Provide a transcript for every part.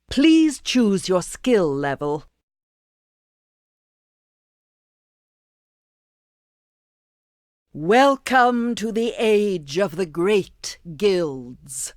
Please choose your skill level. Welcome to the age of the great guilds.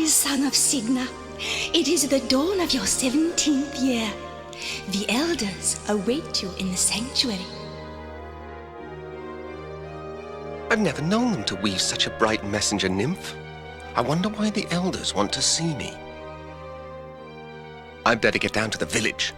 Son of Signa, it is the dawn of your 17th year. The elders await you in the sanctuary. I've never known them to weave such a bright messenger nymph. I wonder why the elders want to see me. I'd better get down to the village.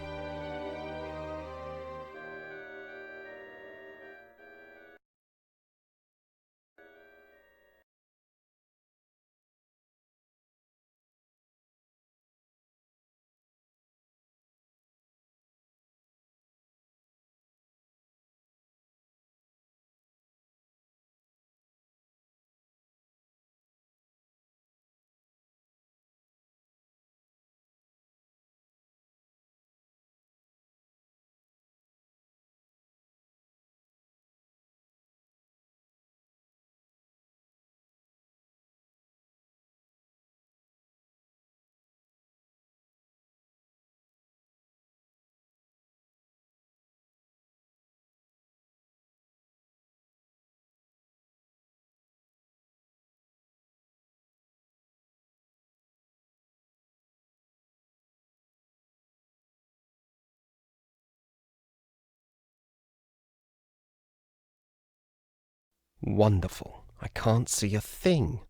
Wonderful. I can't see a thing.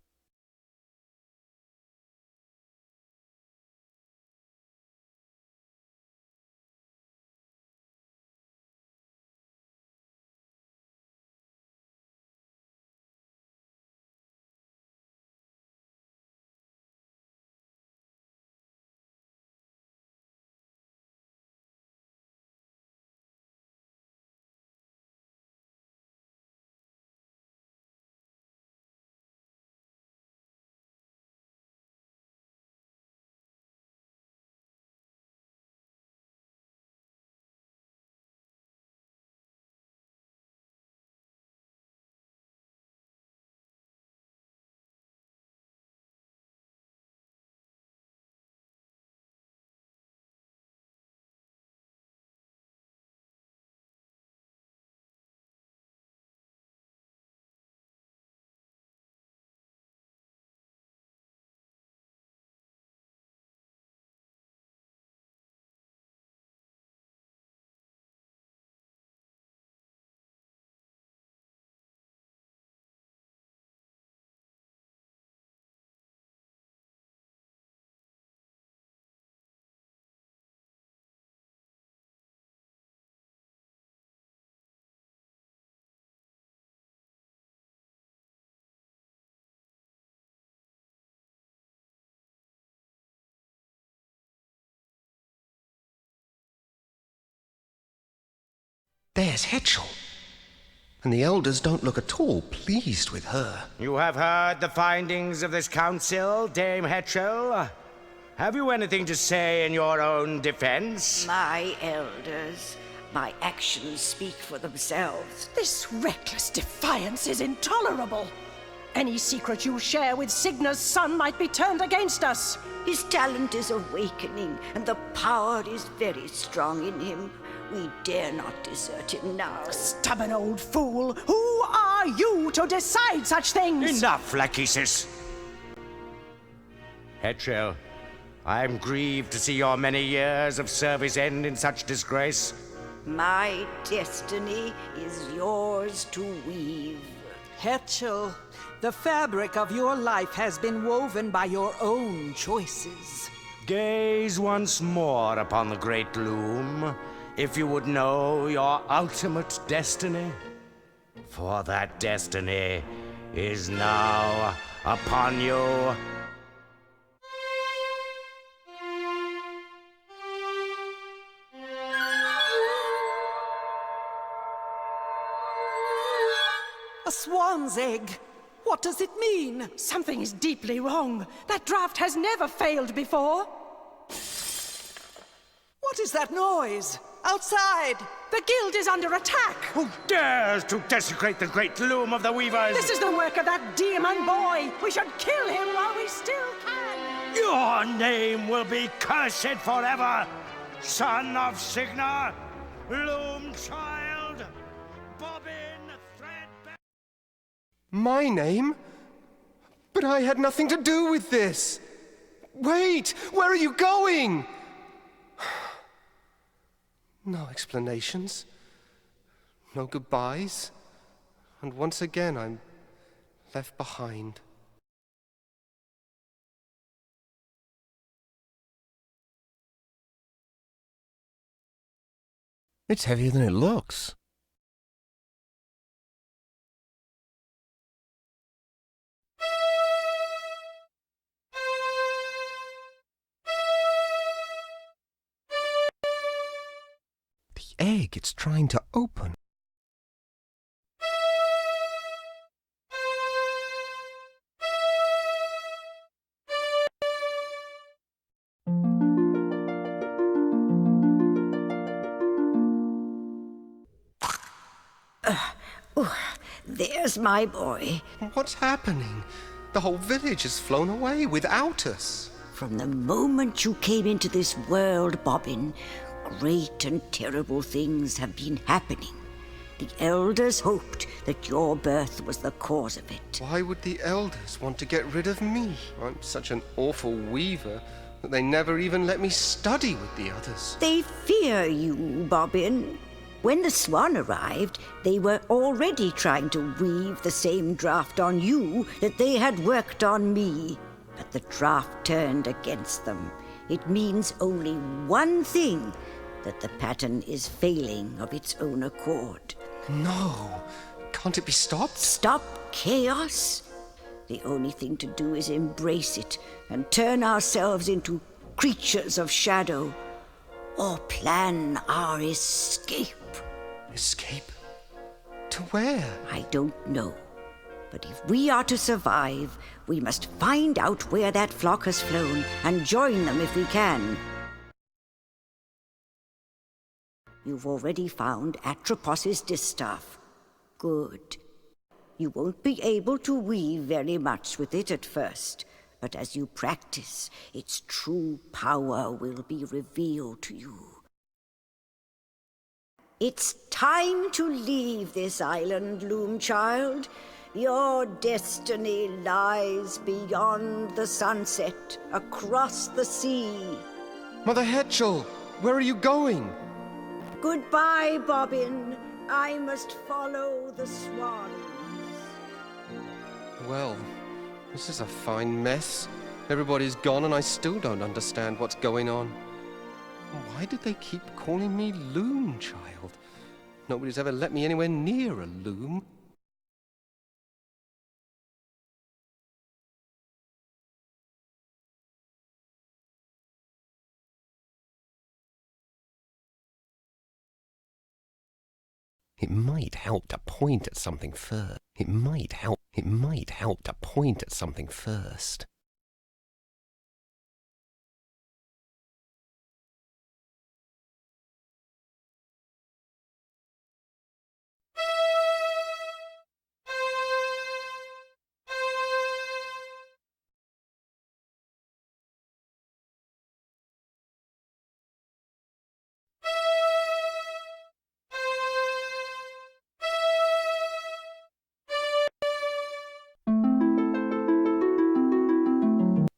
There's Hetchel. And the elders don't look at all pleased with her. You have heard the findings of this council, Dame Hetchel? Have you anything to say in your own defense? My elders, my actions speak for themselves. This reckless defiance is intolerable. Any secret you share with Signa's son might be turned against us. His talent is awakening, and the power is very strong in him. We dare not desert him now. Stubborn old fool! Who are you to decide such things? Enough, Lachesis. Hetchel, I'm grieved to see your many years of service end in such disgrace. My destiny is yours to weave. Hetchel, the fabric of your life has been woven by your own choices. Gaze once more upon the great Loom, if you would know your ultimate destiny. For that destiny is now upon you. A swan's egg! What does it mean? Something is deeply wrong. That draft has never failed before. What is that noise? Outside! The guild is under attack. Who dares to desecrate the great Loom of the Weavers? This is the work of that demon boy. We should kill him while we still can. Your name will be cursed forever, son of Cygna, Loom child, Bobbin Threadbare. My name? But I had nothing to do with this. Wait, where are you going? No explanations. No goodbyes. And once again, I'm left behind. It's heavier than it looks. The egg, it's trying to open. There's my boy. What's happening? The whole village has flown away without us. From the moment you came into this world, Bobbin, great and terrible things have been happening. The elders hoped that your birth was the cause of it. Why would the elders want to get rid of me? I'm such an awful weaver that they never even let me study with the others. They fear you, Bobbin. When the swan arrived, they were already trying to weave the same draft on you that they had worked on me. But the draft turned against them. It means only one thing, that the pattern is failing of its own accord. No, can't it be stopped? Stop chaos? The only thing to do is embrace it and turn ourselves into creatures of shadow, or plan our escape. Escape? To where? I don't know. But if we are to survive, we must find out where that flock has flown and join them if we can. You've already found Atropos's distaff. Good. You won't be able to weave very much with it at first, but as you practice, its true power will be revealed to you. It's time to leave this island, Loom child. Your destiny lies beyond the sunset, across the sea. Mother Hetchel, where are you going? Goodbye, Bobbin. I must follow the swans. Well, this is a fine mess. Everybody's gone and I still don't understand what's going on. Why did they keep calling me Loom child? Nobody's ever let me anywhere near a loom. It might help to point at something first. It might help to point at something first.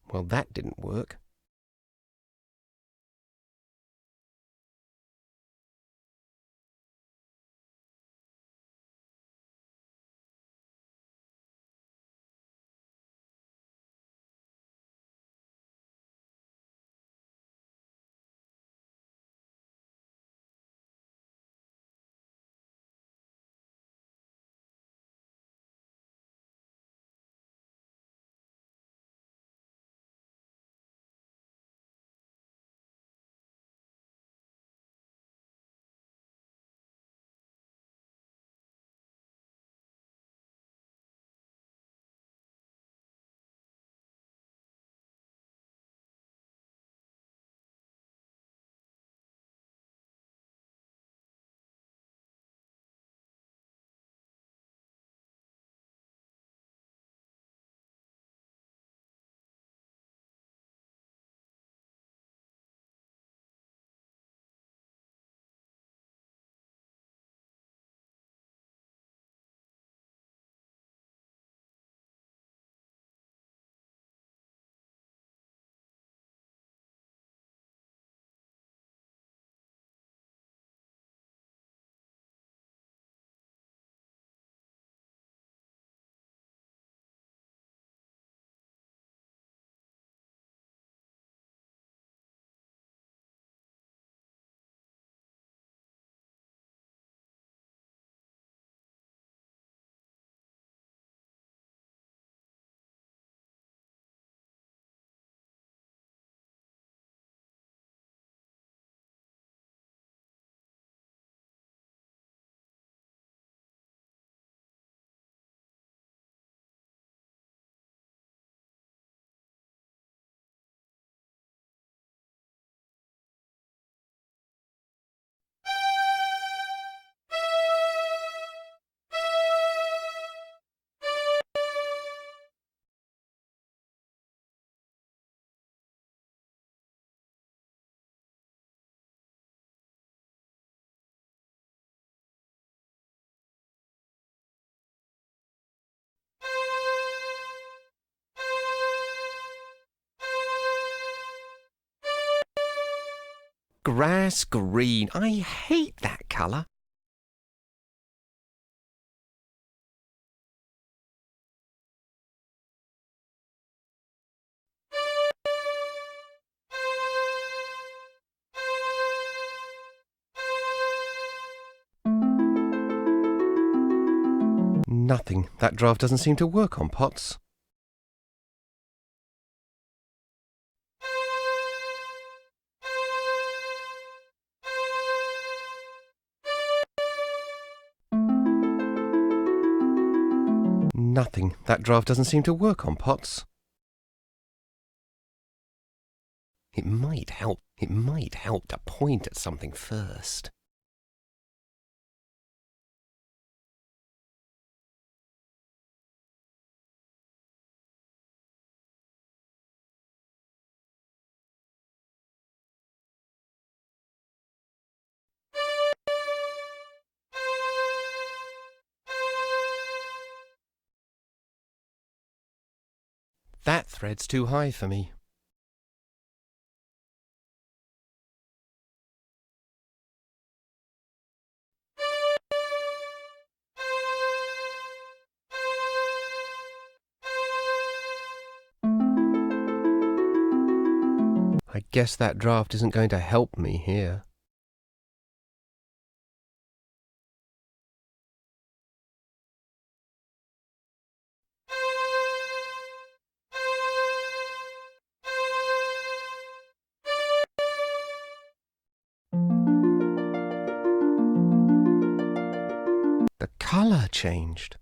Well, that didn't work. Grass green. I hate that colour. Nothing. That draft doesn't seem to work on pots. Nothing. That draft doesn't seem to work on pots. It might help. It might help to point at something first. That thread's too high for me. I guess that draft isn't going to help me here. The colour changed.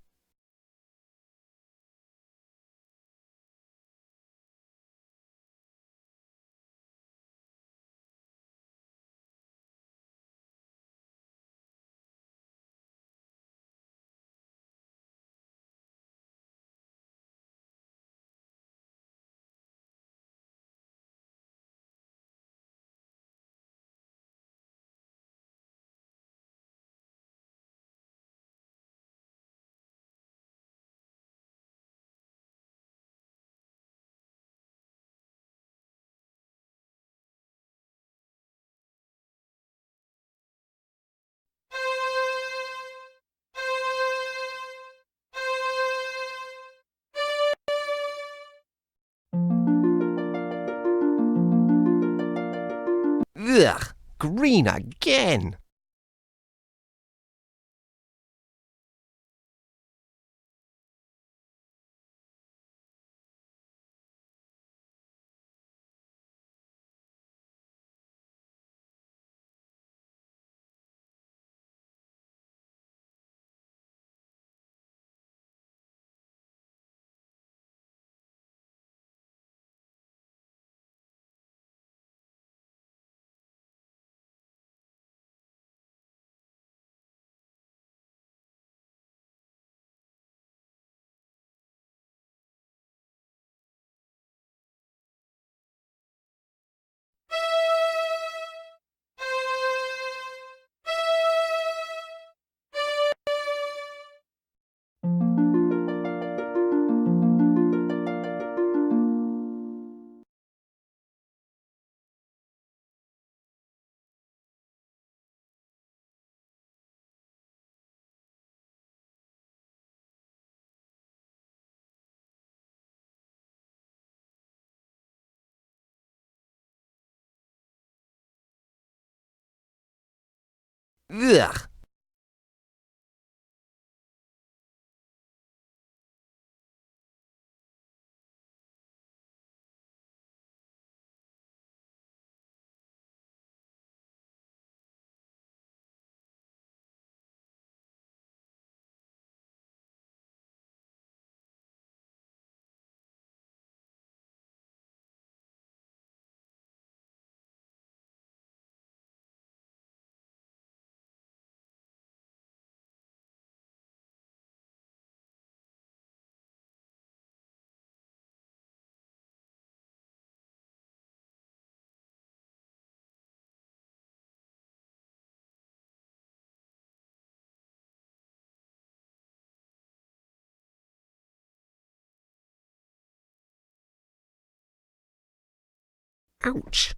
Ugh! Green again! Ugh! Ouch!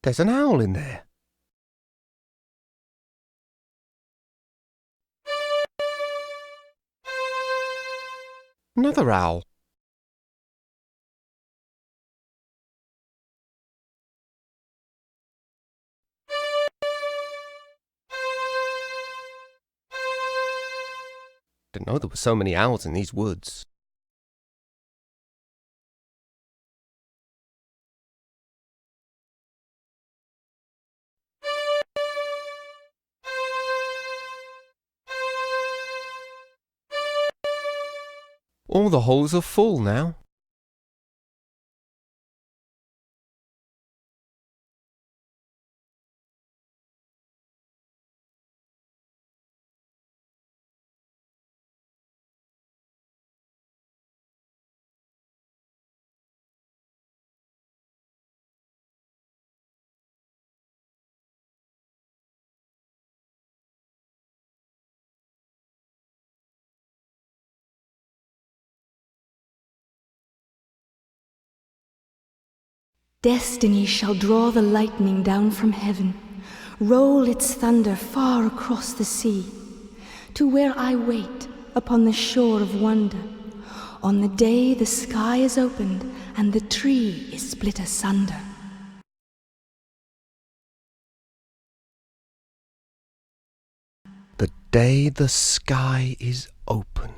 There's an owl in there. Another owl. Didn't know there were so many owls in these woods. All the holes are full now. Destiny shall draw the lightning down from heaven, roll its thunder far across the sea, to where I wait upon the shore of wonder, on the day the sky is opened and the tree is split asunder. The day the sky is opened.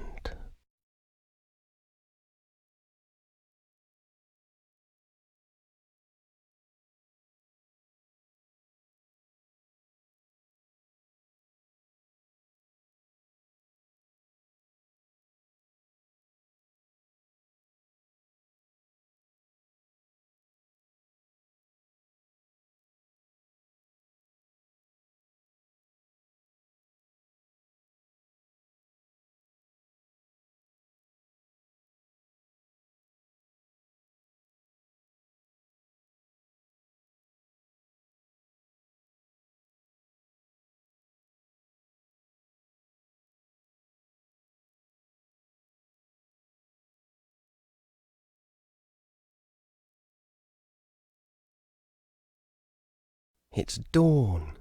It's dawn.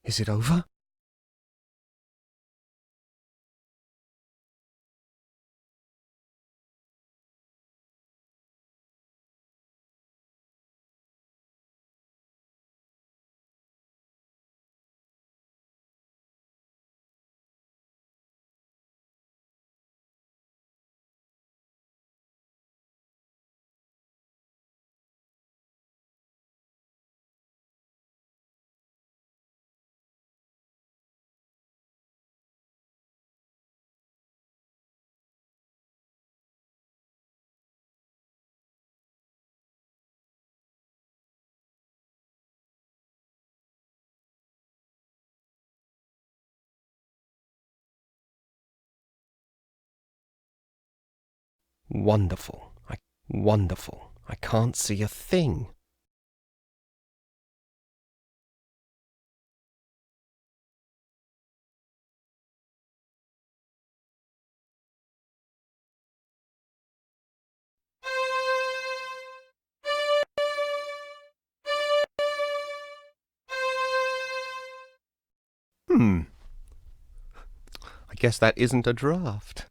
Is it over? Wonderful. Wonderful. I can't see a thing. I guess that isn't a draft.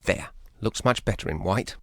There, looks much better in white.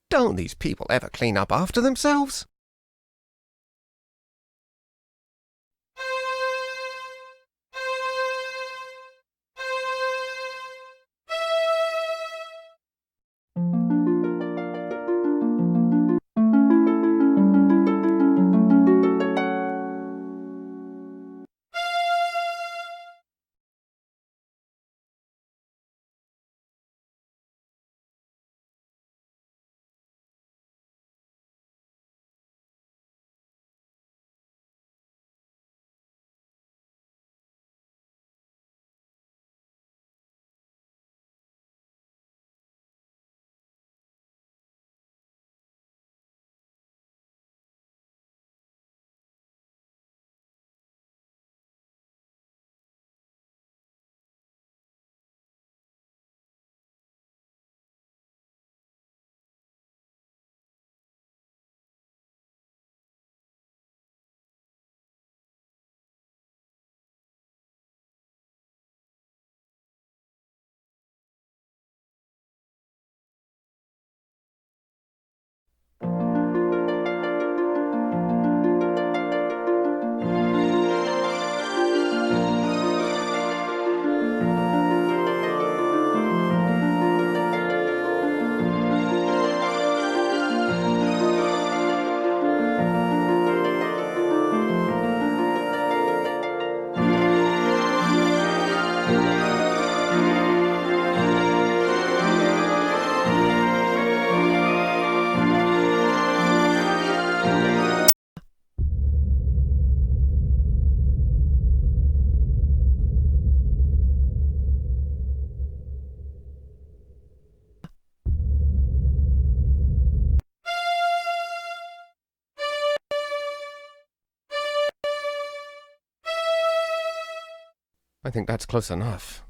Don't these people ever clean up after themselves? I think that's close enough.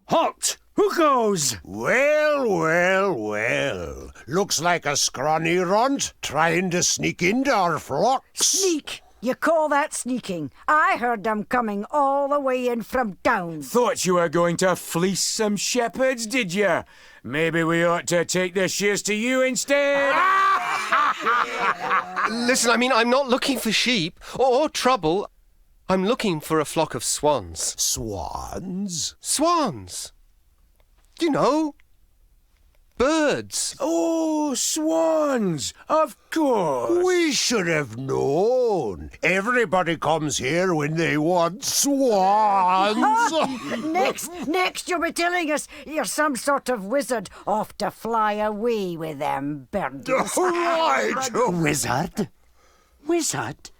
Halt! Who goes? Well, well, well. Looks like a scrawny runt trying to sneak into our flocks. Sneak! You call that sneaking? I heard them coming all the way in from down. Thought you were going to fleece some shepherds, did you? Maybe we ought to take the shears to you instead. Listen, I mean, I'm not looking for sheep or trouble. I'm looking for a flock of swans. Swans? Swans! You know, birds. Oh, swans! Of course! We should have known. Everybody comes here when they want swans. Next you'll be telling us you're some sort of wizard off to fly away with them birds. Right! Wizard? Wizard?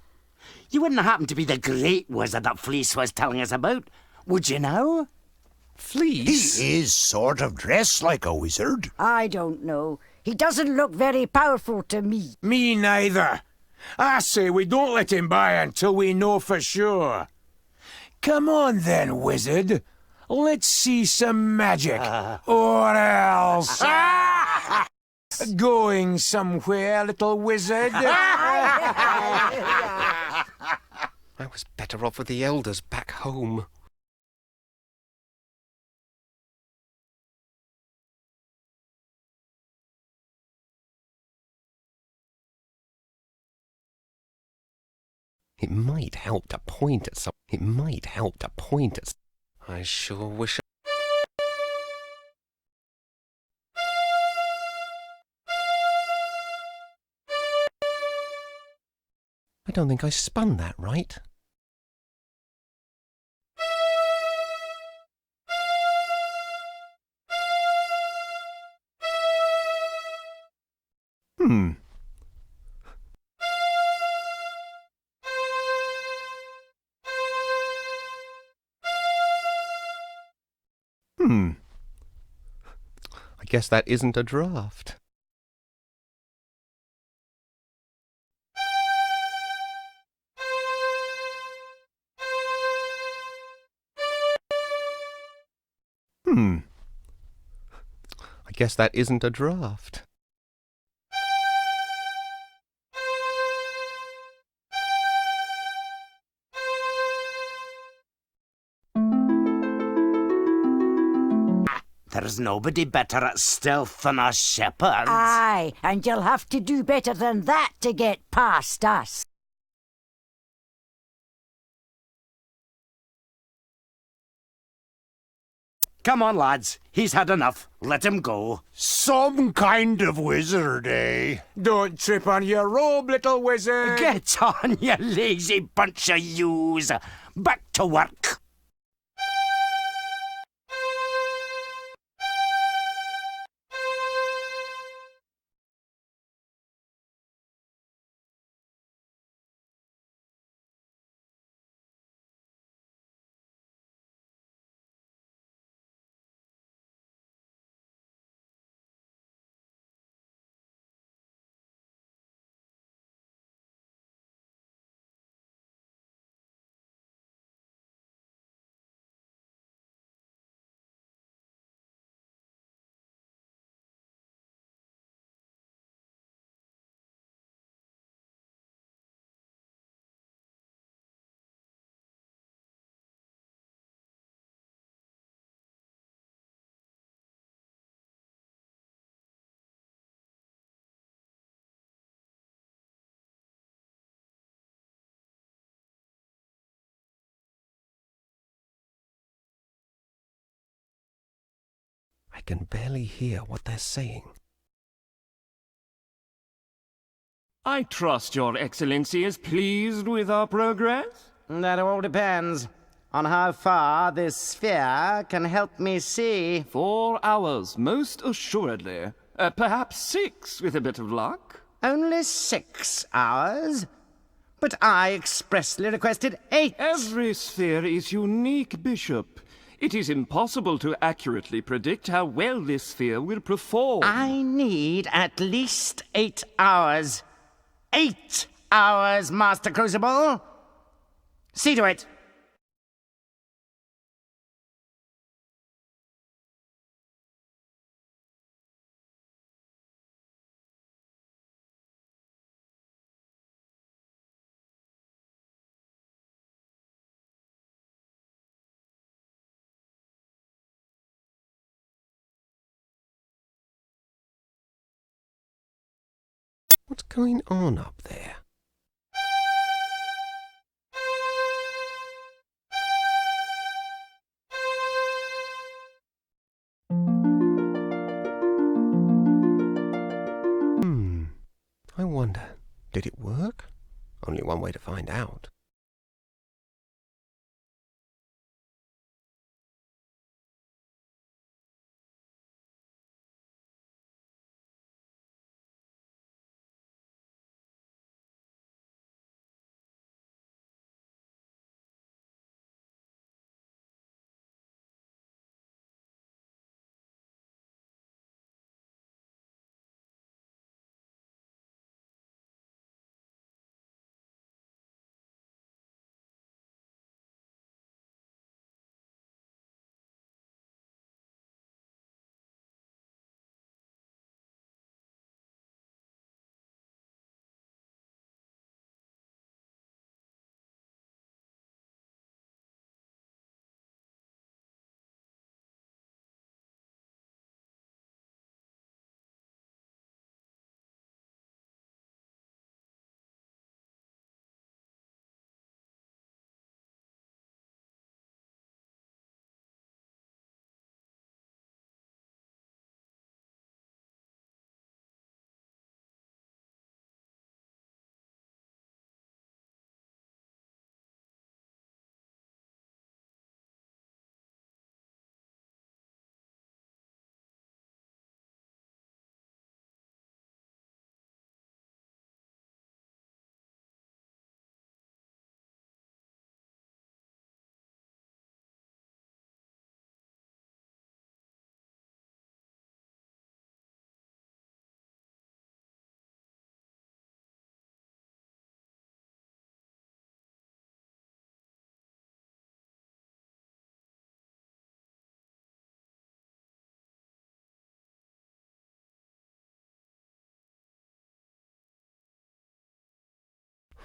You wouldn't happen to be the great wizard that Fleece was telling us about, would you now? Fleece? He is sort of dressed like a wizard. I don't know. He doesn't look very powerful to me. Me neither. I say we don't let him by until we know for sure. Come on then, wizard. Let's see some magic. Or else... Going somewhere, little wizard? I was better off with the elders back home. It might help to point at some. It might help to point at. I sure wish I don't think I spun that right. Hmm. I guess that isn't a draft. I guess that isn't a draft. There's nobody better at stealth than us shepherds. Aye, and you'll have to do better than that to get past us. Come on, lads. He's had enough. Let him go. Some kind of wizard, eh? Don't trip on your robe, little wizard. Get on, you lazy bunch of yous. Back to work. I can barely hear what they're saying. I trust your Excellency is pleased with our progress? That all depends on how far this sphere can help me see. 4 hours, most assuredly. Perhaps 6, with a bit of luck. Only 6 hours? But I expressly requested 8. Every sphere is unique, Bishop. It is impossible to accurately predict how well this sphere will perform. I need at least 8 hours. 8 hours, Master Crucible. See to it. What's going on up there? I wonder, did it work? Only one way to find out.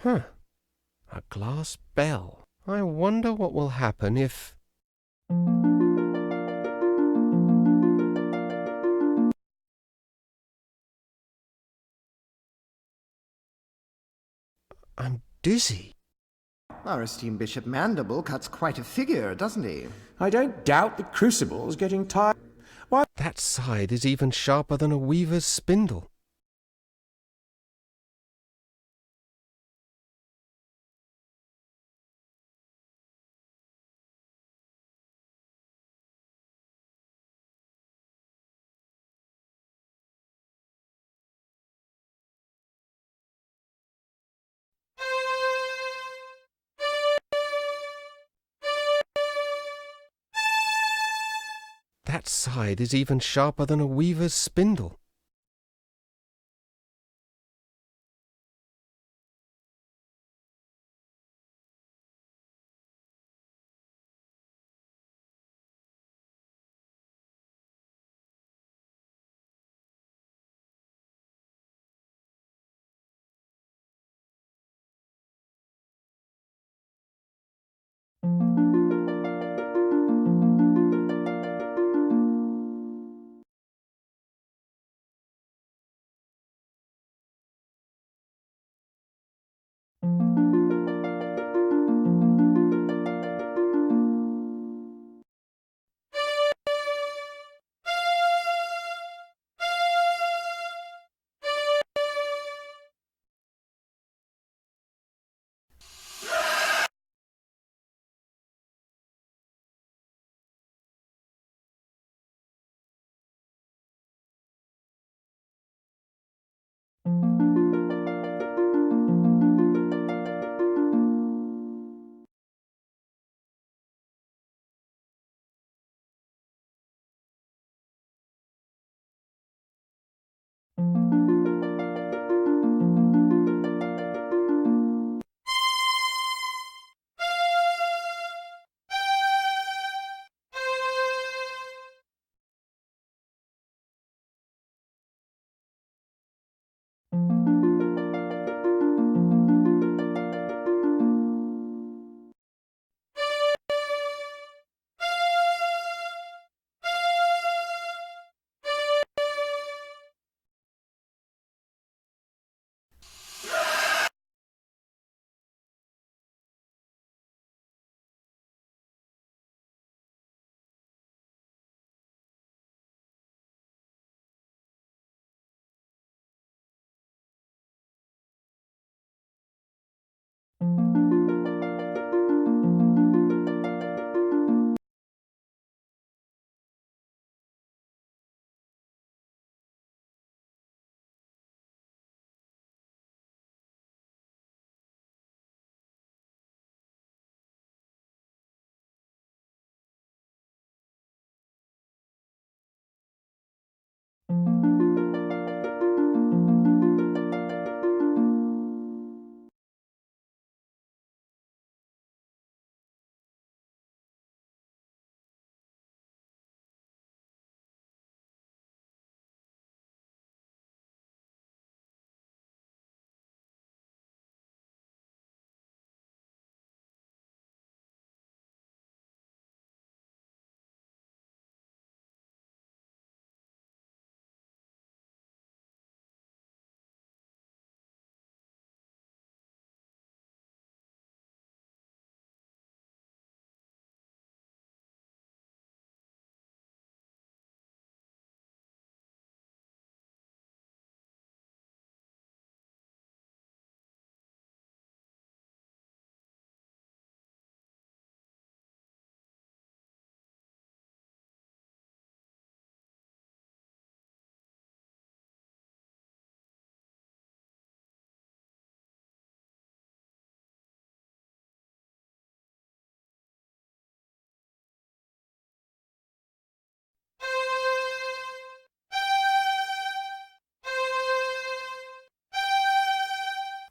Huh. A glass bell. I wonder what will happen if... I'm dizzy. Our esteemed Bishop Mandible cuts quite a figure, doesn't he? I don't doubt the crucible's getting tired. Why? That side is even sharper than a weaver's spindle. That side is even sharper than a weaver's spindle.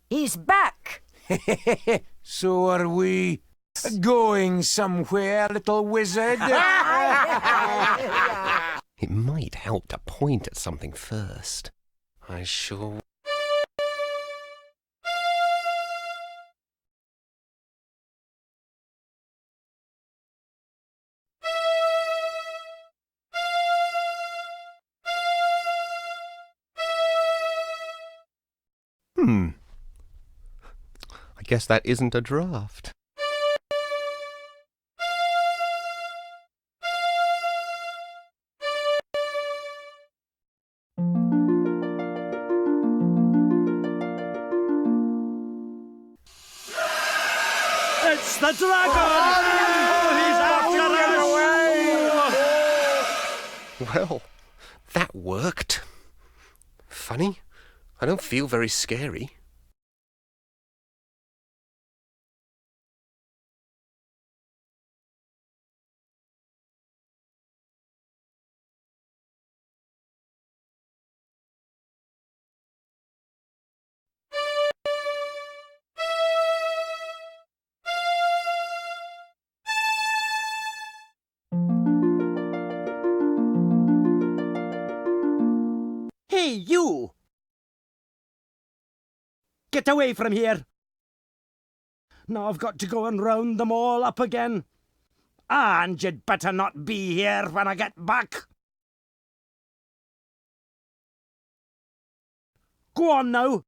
He's back! So are we going somewhere, little wizard? It might help to point at something first. I sure... I guess that isn't a draft. It's the dragon! He's after us! Well, that worked. Funny, I don't feel very scary. Hey, you! Get away from here! Now I've got to go and round them all up again. And you'd better not be here when I get back. Go on now.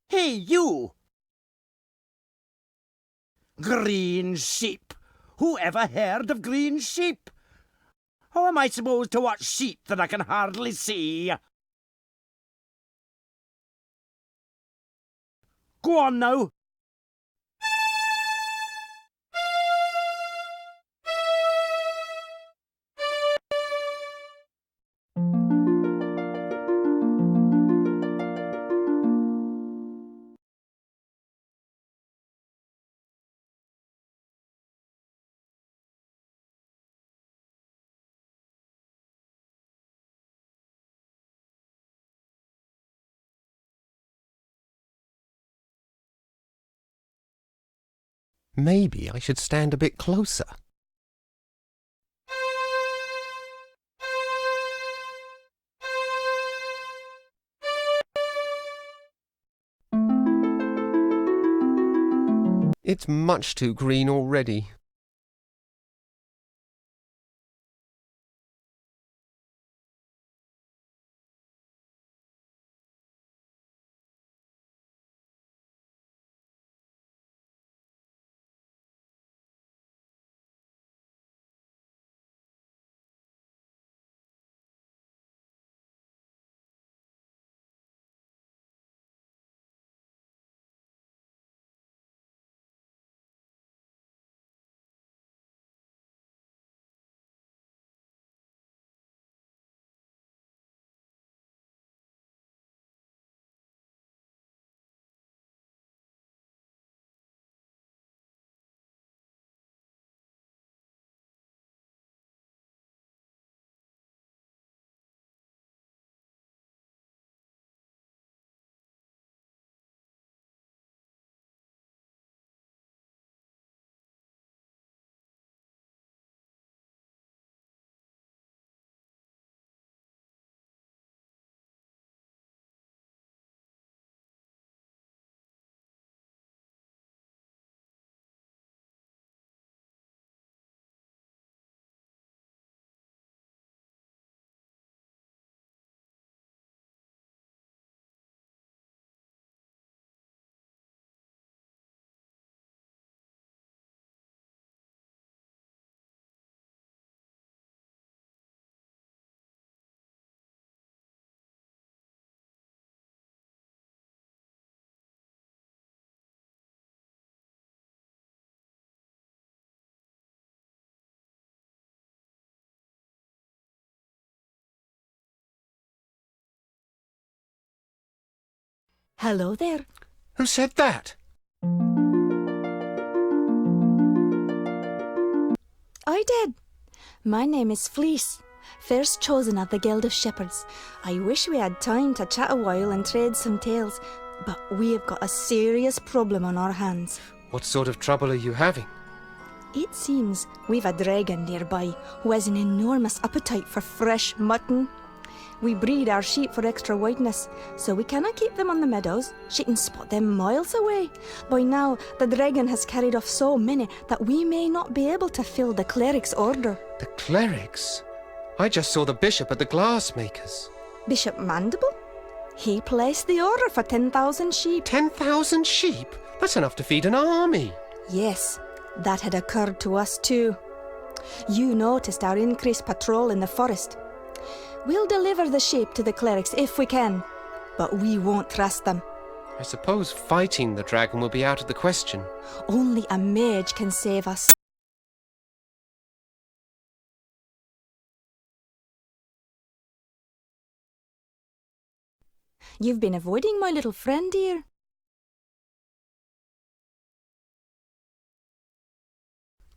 Hey, you! Green sheep! Who ever heard of green sheep? How am I supposed to watch sheep that I can hardly see? Go on now. Maybe I should stand a bit closer. It's much too green already. Hello there. Who said that? I did. My name is Fleece, first chosen of the Guild of Shepherds. I wish we had time to chat a while and trade some tales, but we have got a serious problem on our hands. What sort of trouble are you having? It seems we've a dragon nearby who has an enormous appetite for fresh mutton. We breed our sheep for extra whiteness, so we cannot keep them on the meadows. She can spot them miles away. By now, the dragon has carried off so many that we may not be able to fill the cleric's order. The clerics? I just saw the bishop at the glassmakers. Bishop Mandible? He placed the order for 10,000 sheep. 10,000 sheep? That's enough to feed an army. Yes, that had occurred to us too. You noticed our increased patrol in the forest. We'll deliver the sheep to the clerics if we can, but we won't trust them. I suppose fighting the dragon will be out of the question. Only a mage can save us. You've been avoiding my little friend, dear.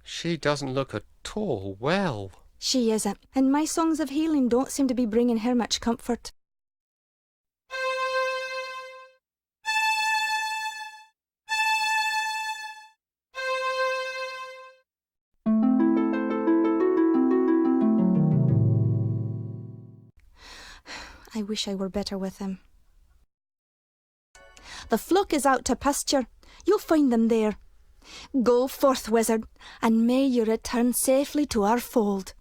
She doesn't look at all well. She isn't, and my songs of healing don't seem to be bringing her much comfort. I wish I were better with him. The flock is out to pasture. You'll find them there. Go forth, wizard, and may you return safely to our fold.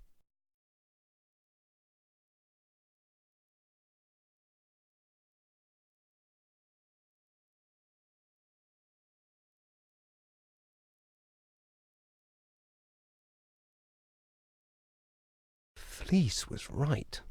Fleece was right.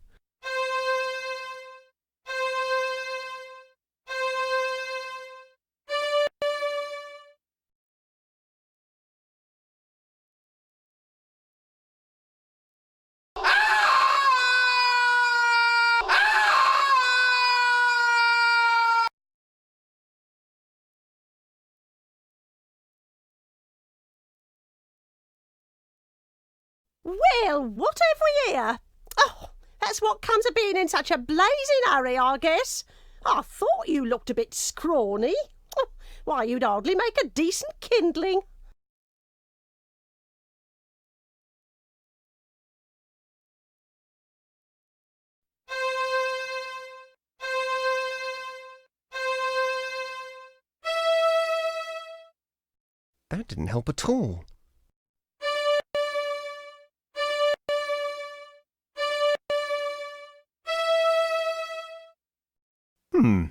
Well, what have we here? Oh, that's what comes of being in such a blazing hurry, I guess. I thought you looked a bit scrawny. Oh, why, you'd hardly make a decent kindling. That didn't help at all. Hmm.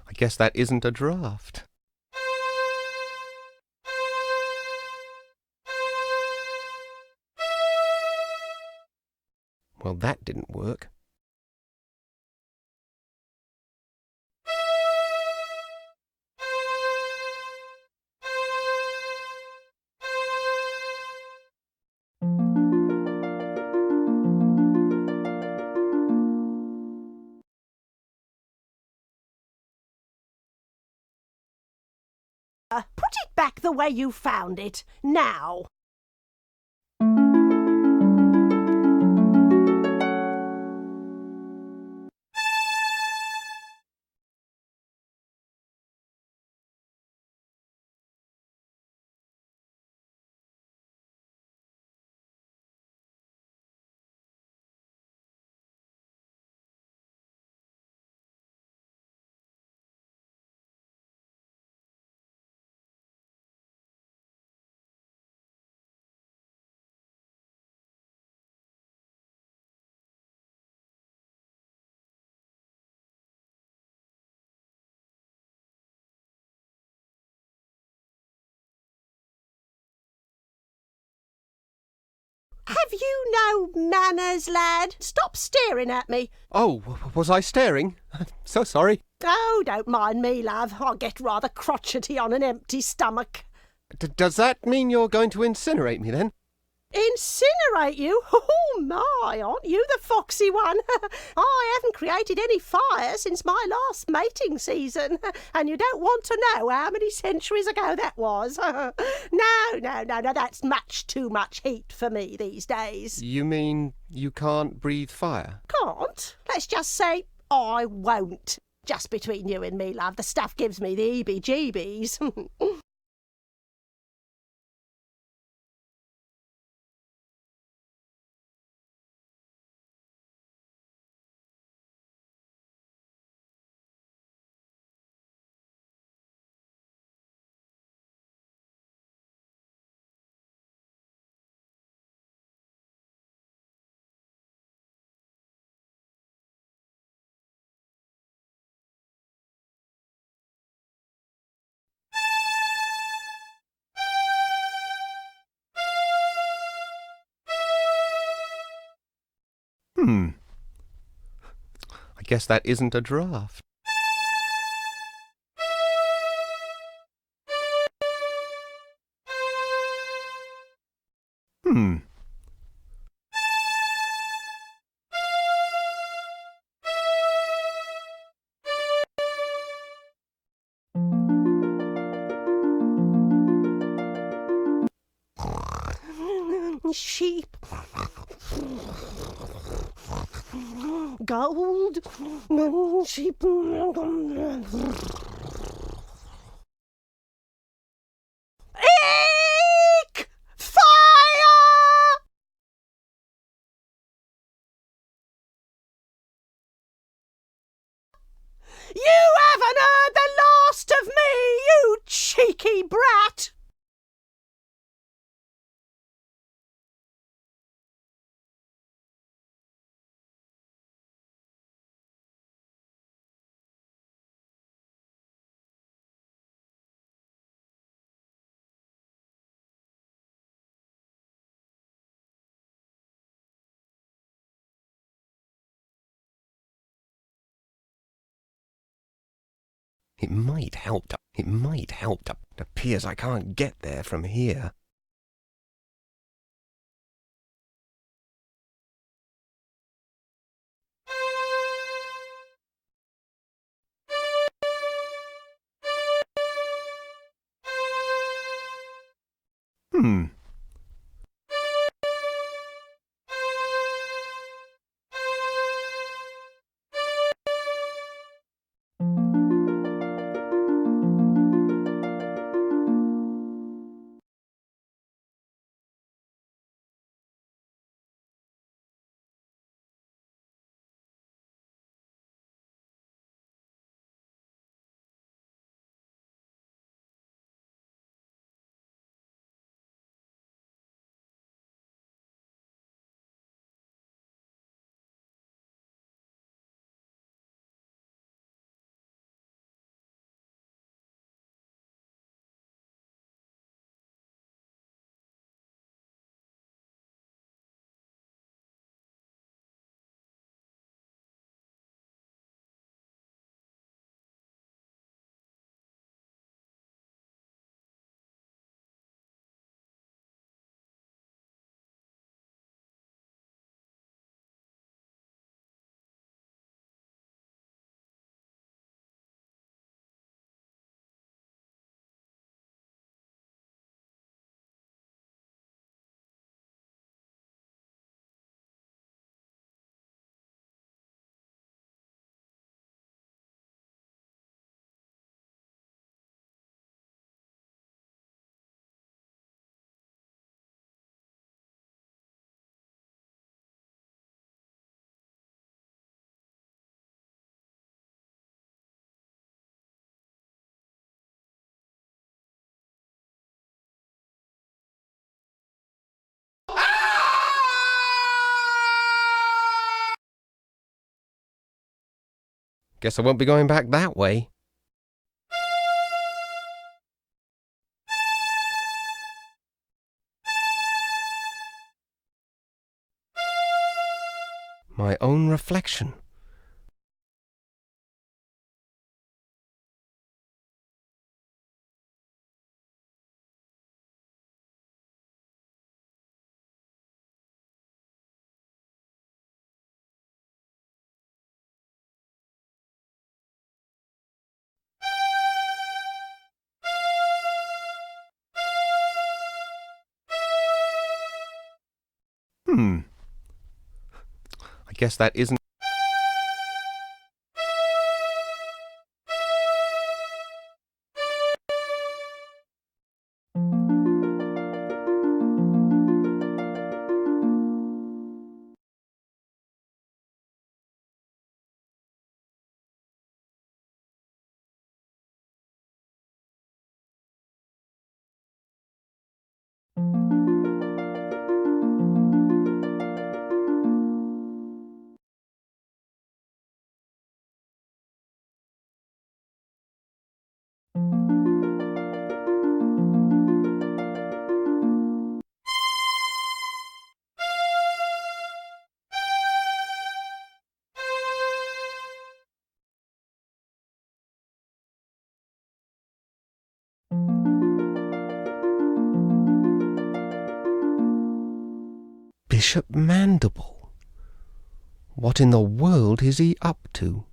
I guess that isn't a draft. Well, that didn't work. Put it back the way you found it, now. Have you no manners, lad? Stop staring at me. Oh, was I staring? So sorry. Oh, don't mind me, love. I get rather crotchety on an empty stomach. Does that mean you're going to incinerate me, then? Incinerate you? Oh, my, aren't you the foxy one? I haven't created any fire since my last mating season, and you don't want to know how many centuries ago that was. No, that's much too much heat for me these days. You mean you can't breathe fire? Can't? Let's just say I won't. Just between you and me, love, the stuff gives me the heebie-jeebies. I guess that isn't a draft. Sheep. Gold. Sheep. Eek! Fire! You haven't heard the last of me, you cheeky brat! It might help to... It appears I can't get there from here. Guess I won't be going back that way. My own reflection. I guess that isn't... Bishop Mandible. What in the world is he up to?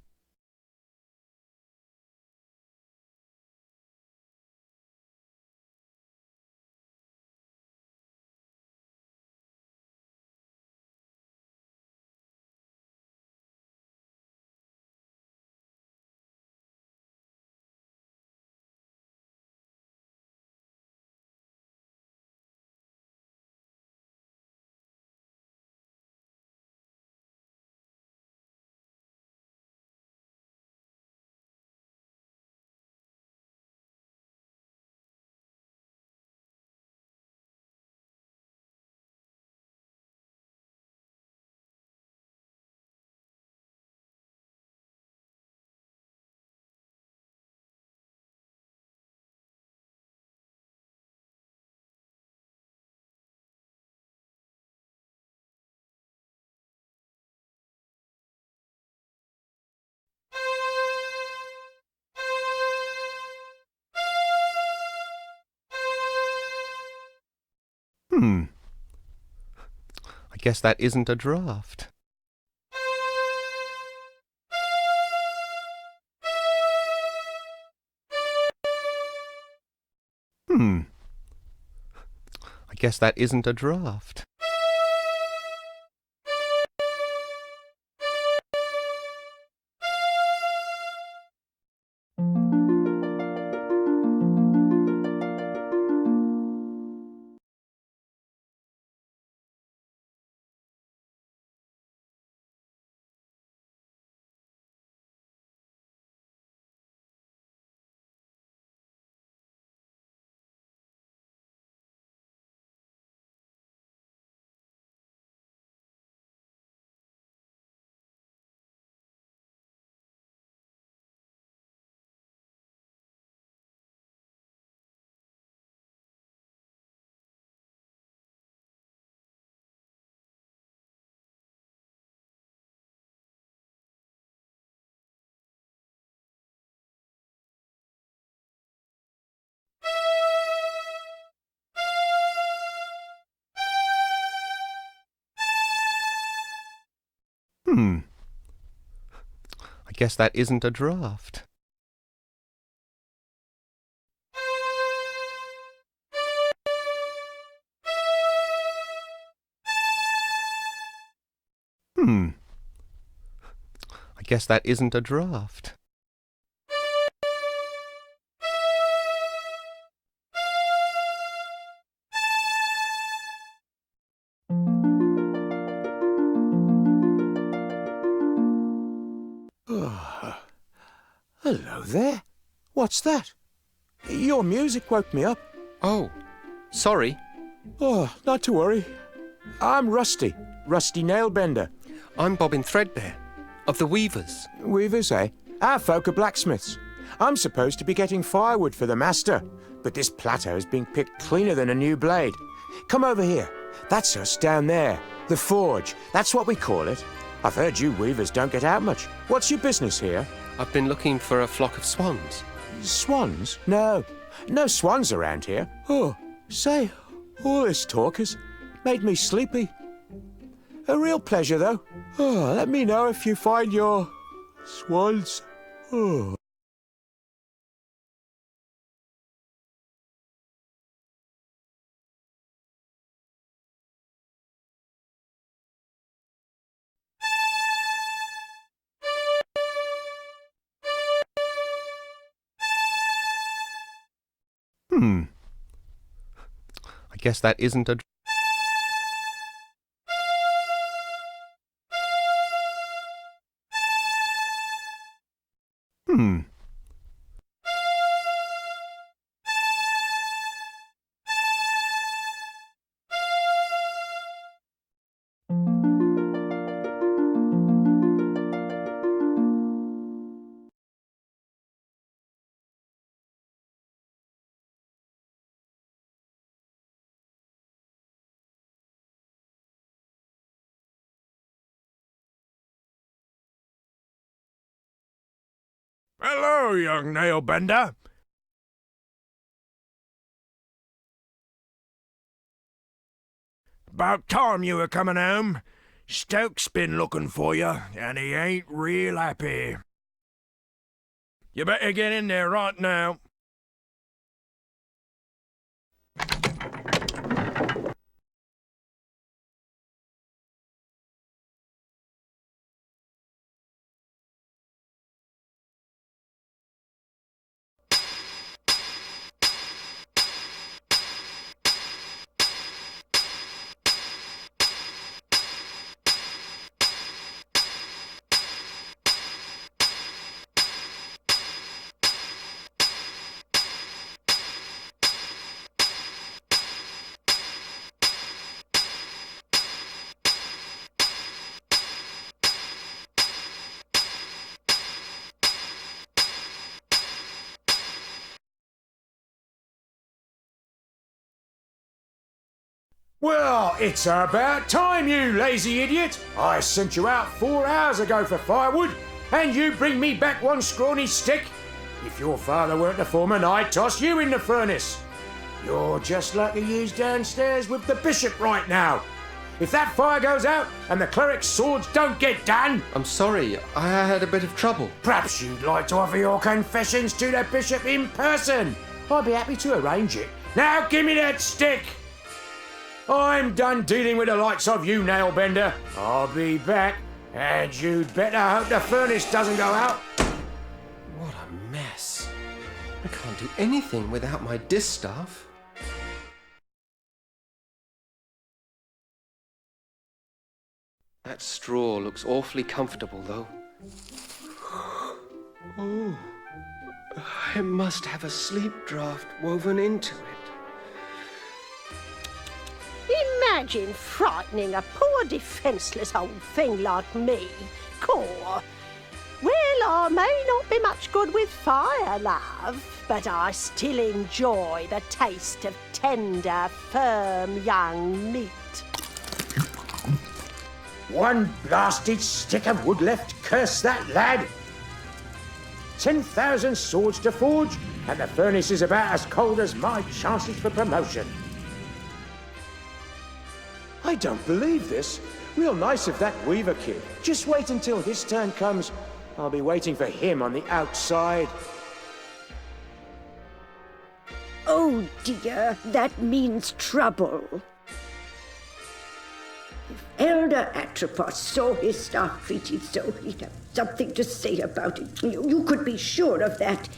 I guess that isn't a draft. I guess that isn't a draft. I guess that isn't a draft. I guess that isn't a draft. Hello there. What's that? Your music woke me up. Oh, sorry. Oh, not to worry. I'm Rusty Nailbender. I'm Bobbin Threadbare, of the Weavers. Weavers, eh? Our folk are blacksmiths. I'm supposed to be getting firewood for the master, but this plateau is being picked cleaner than a new blade. Come over here. That's us down there. The forge. That's what we call it. I've heard you weavers don't get out much. What's your business here? I've been looking for a flock of swans. Swans? No. No swans around here. Oh, say, all this talk has made me sleepy. A real pleasure, though. Oh, let me know if you find your swans. Oh. I guess that isn't a... Hello, young nail-bender. About time you were coming home. Stoke's been looking for you, and he ain't real happy. You better get in there right now. Well, it's about time, you lazy idiot. I sent you out 4 hours ago for firewood, and you bring me back one scrawny stick. If your father weren't the foreman, I'd toss you in the furnace. You're just like the yous downstairs with the bishop right now. If that fire goes out and the cleric's swords don't get done... I'm sorry, I had a bit of trouble. Perhaps you'd like to offer your confessions to the bishop in person. I'd be happy to arrange it. Now give me that stick. I'm done dealing with the likes of you, Nailbender. I'll be back, and you'd better hope the furnace doesn't go out. What a mess. I can't do anything without my distaff. That straw looks awfully comfortable, though. Oh, it must have a sleep draft woven into it. Imagine frightening a poor defenceless old thing like me. Caw. Well, I may not be much good with fire, love, but I still enjoy the taste of tender, firm young meat. One blasted stick of wood left, curse that lad. 10,000 swords to forge, and the furnace is about as cold as my chances for promotion. I don't believe this. Real nice of that Weaver kid. Just wait until his turn comes. I'll be waiting for him on the outside. Oh dear, that means trouble. If Elder Atropos saw his staff treated so, he'd have something to say about it. You could be sure of that.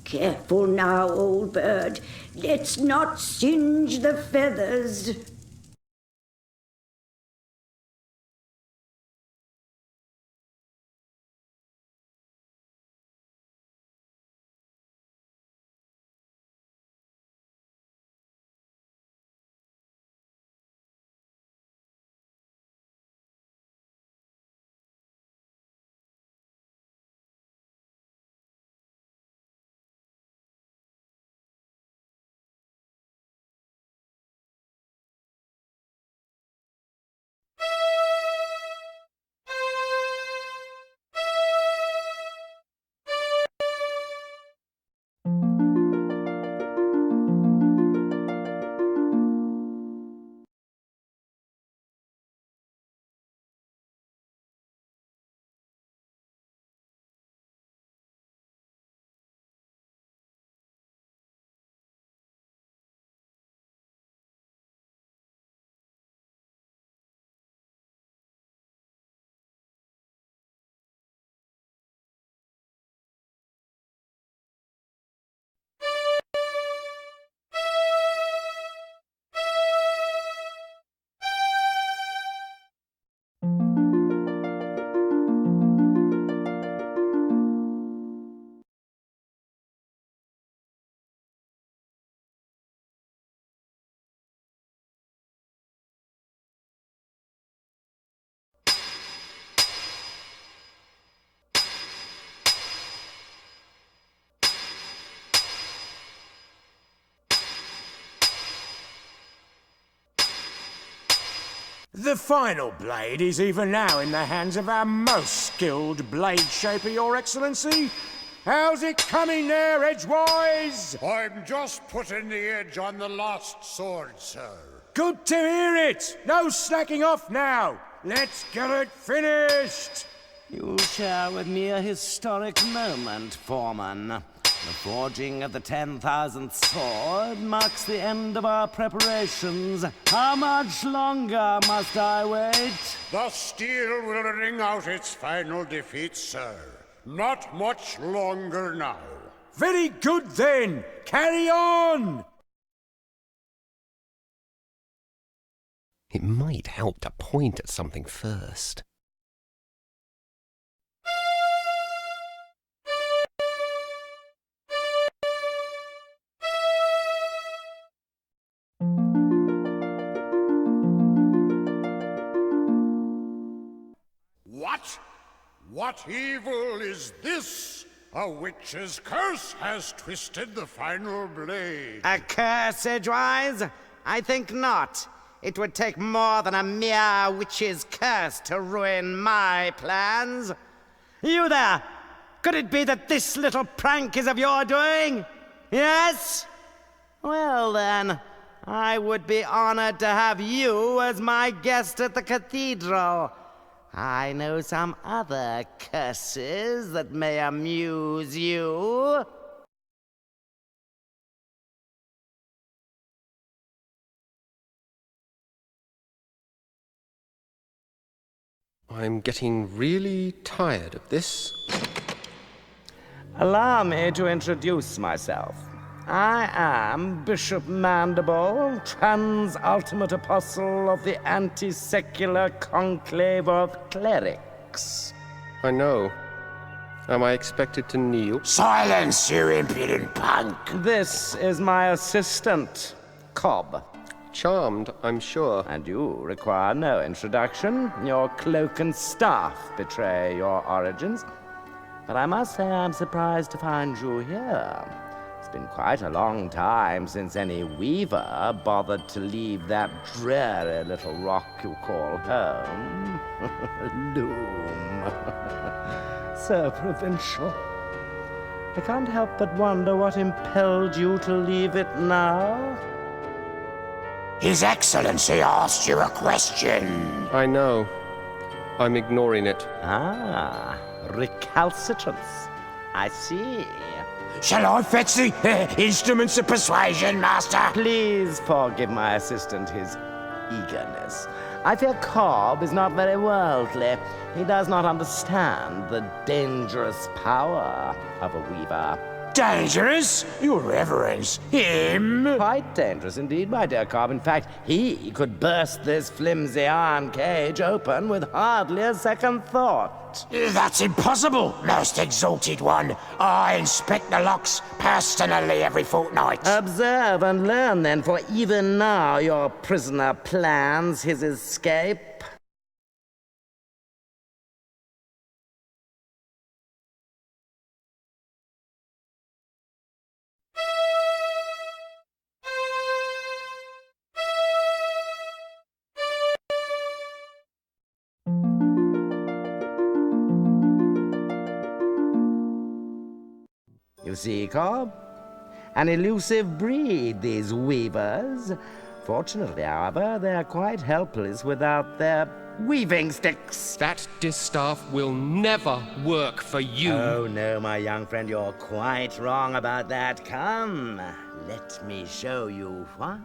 Careful now, old bird. Let's not singe the feathers. The final blade is even now in the hands of our most skilled blade shaper, Your Excellency. How's it coming there, edgewise? I'm just putting the edge on the last sword, sir. Good to hear it! No slacking off now! Let's get it finished! You'll share with me a historic moment, Foreman. The forging of the 10,000th sword marks the end of our preparations. How much longer must I wait? The steel will ring out its final defeat, sir. Not much longer now. Very good then! Carry on! It might help to point at something first. What? What evil is this? A witch's curse has twisted the final blade. A curse, Edgewise? I think not. It would take more than a mere witch's curse to ruin my plans. You there! Could it be that this little prank is of your doing? Yes? Well then, I would be honored to have you as my guest at the cathedral. I know some other curses that may amuse you. I'm getting really tired of this. Allow me to introduce myself. I am Bishop Mandible, trans-ultimate apostle of the anti-secular conclave of clerics. I know. Am I expected to kneel? Silence, you impudent punk! This is my assistant, Cobb. Charmed, I'm sure. And you require no introduction. Your cloak and staff betray your origins. But I must say I'm surprised to find you here. It's been quite a long time since any weaver bothered to leave that dreary little rock you call home. Loom. So provincial. I can't help but wonder what impelled you to leave it now. His Excellency asked you a question. I know. I'm ignoring it. Ah, recalcitrance. I see. Shall I fetch the instruments of persuasion, Master? Please forgive my assistant his eagerness. I fear Cobb is not very worldly. He does not understand the dangerous power of a weaver. Dangerous? Your Reverence, him? Quite dangerous indeed, my dear Cobb. In fact, he could burst this flimsy iron cage open with hardly a second thought. That's impossible, most exalted one. I inspect the locks personally every fortnight. Observe and learn then, for even now your prisoner plans his escape. You see, Cobb? An elusive breed, these weavers. Fortunately, however, they're quite helpless without their weaving sticks. That distaff will never work for you. Oh, no, my young friend, you're quite wrong about that. Come, let me show you why.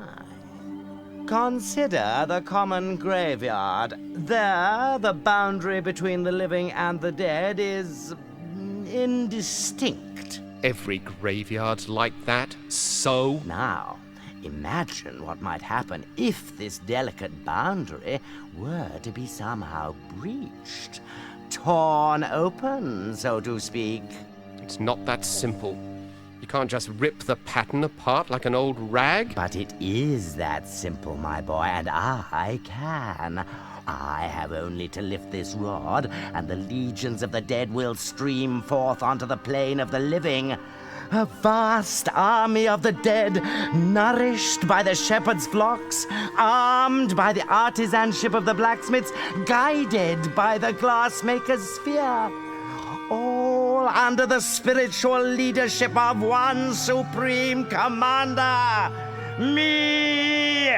Consider the common graveyard. There, the boundary between the living and the dead is indistinct. Every graveyard's like that, so? Now, imagine what might happen if this delicate boundary were to be somehow breached. Torn open, so to speak. It's not that simple. You can't just rip the pattern apart like an old rag. But it is that simple, my boy, and I can. I have only to lift this rod, and the legions of the dead will stream forth onto the plane of the living. A vast army of the dead, nourished by the shepherd's flocks, armed by the artisanship of the blacksmiths, guided by the glassmaker's sphere. All under the spiritual leadership of one supreme commander, me!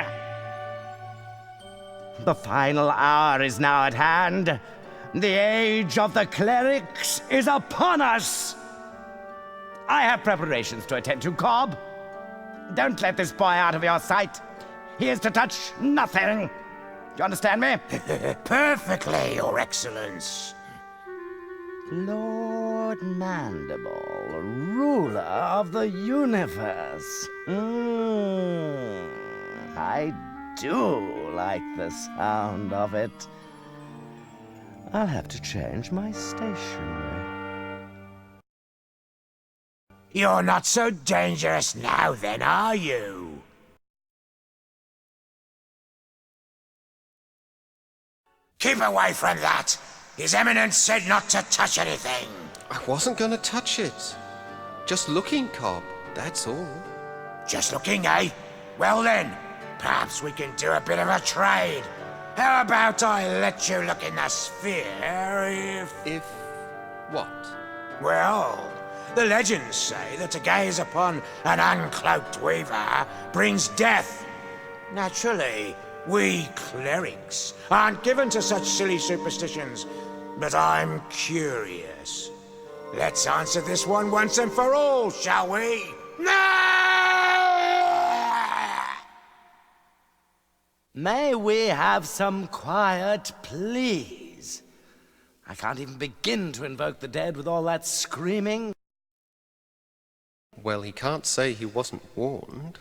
The final hour is now at hand. The age of the clerics is upon us. I have preparations to attend to, Cobb. Don't let this boy out of your sight. He is to touch nothing. Do you understand me? Perfectly, Your Excellence. Lord Mandible, ruler of the universe. I do like the sound of it. I'll have to change my stationery. You're not so dangerous now, then, are you? Keep away from that! His Eminence said not to touch anything. I wasn't going to touch it. Just looking, Cobb, that's all. Just looking, eh? Well then, perhaps we can do a bit of a trade. How about I let you look in the sphere If what? Well, the legends say that to gaze upon an uncloaked weaver brings death. Naturally, we clerics aren't given to such silly superstitions, but I'm curious. Let's answer this one once and for all, shall we? May we have some quiet, please? I can't even begin to invoke the dead with all that screaming. Well, he can't say he wasn't warned.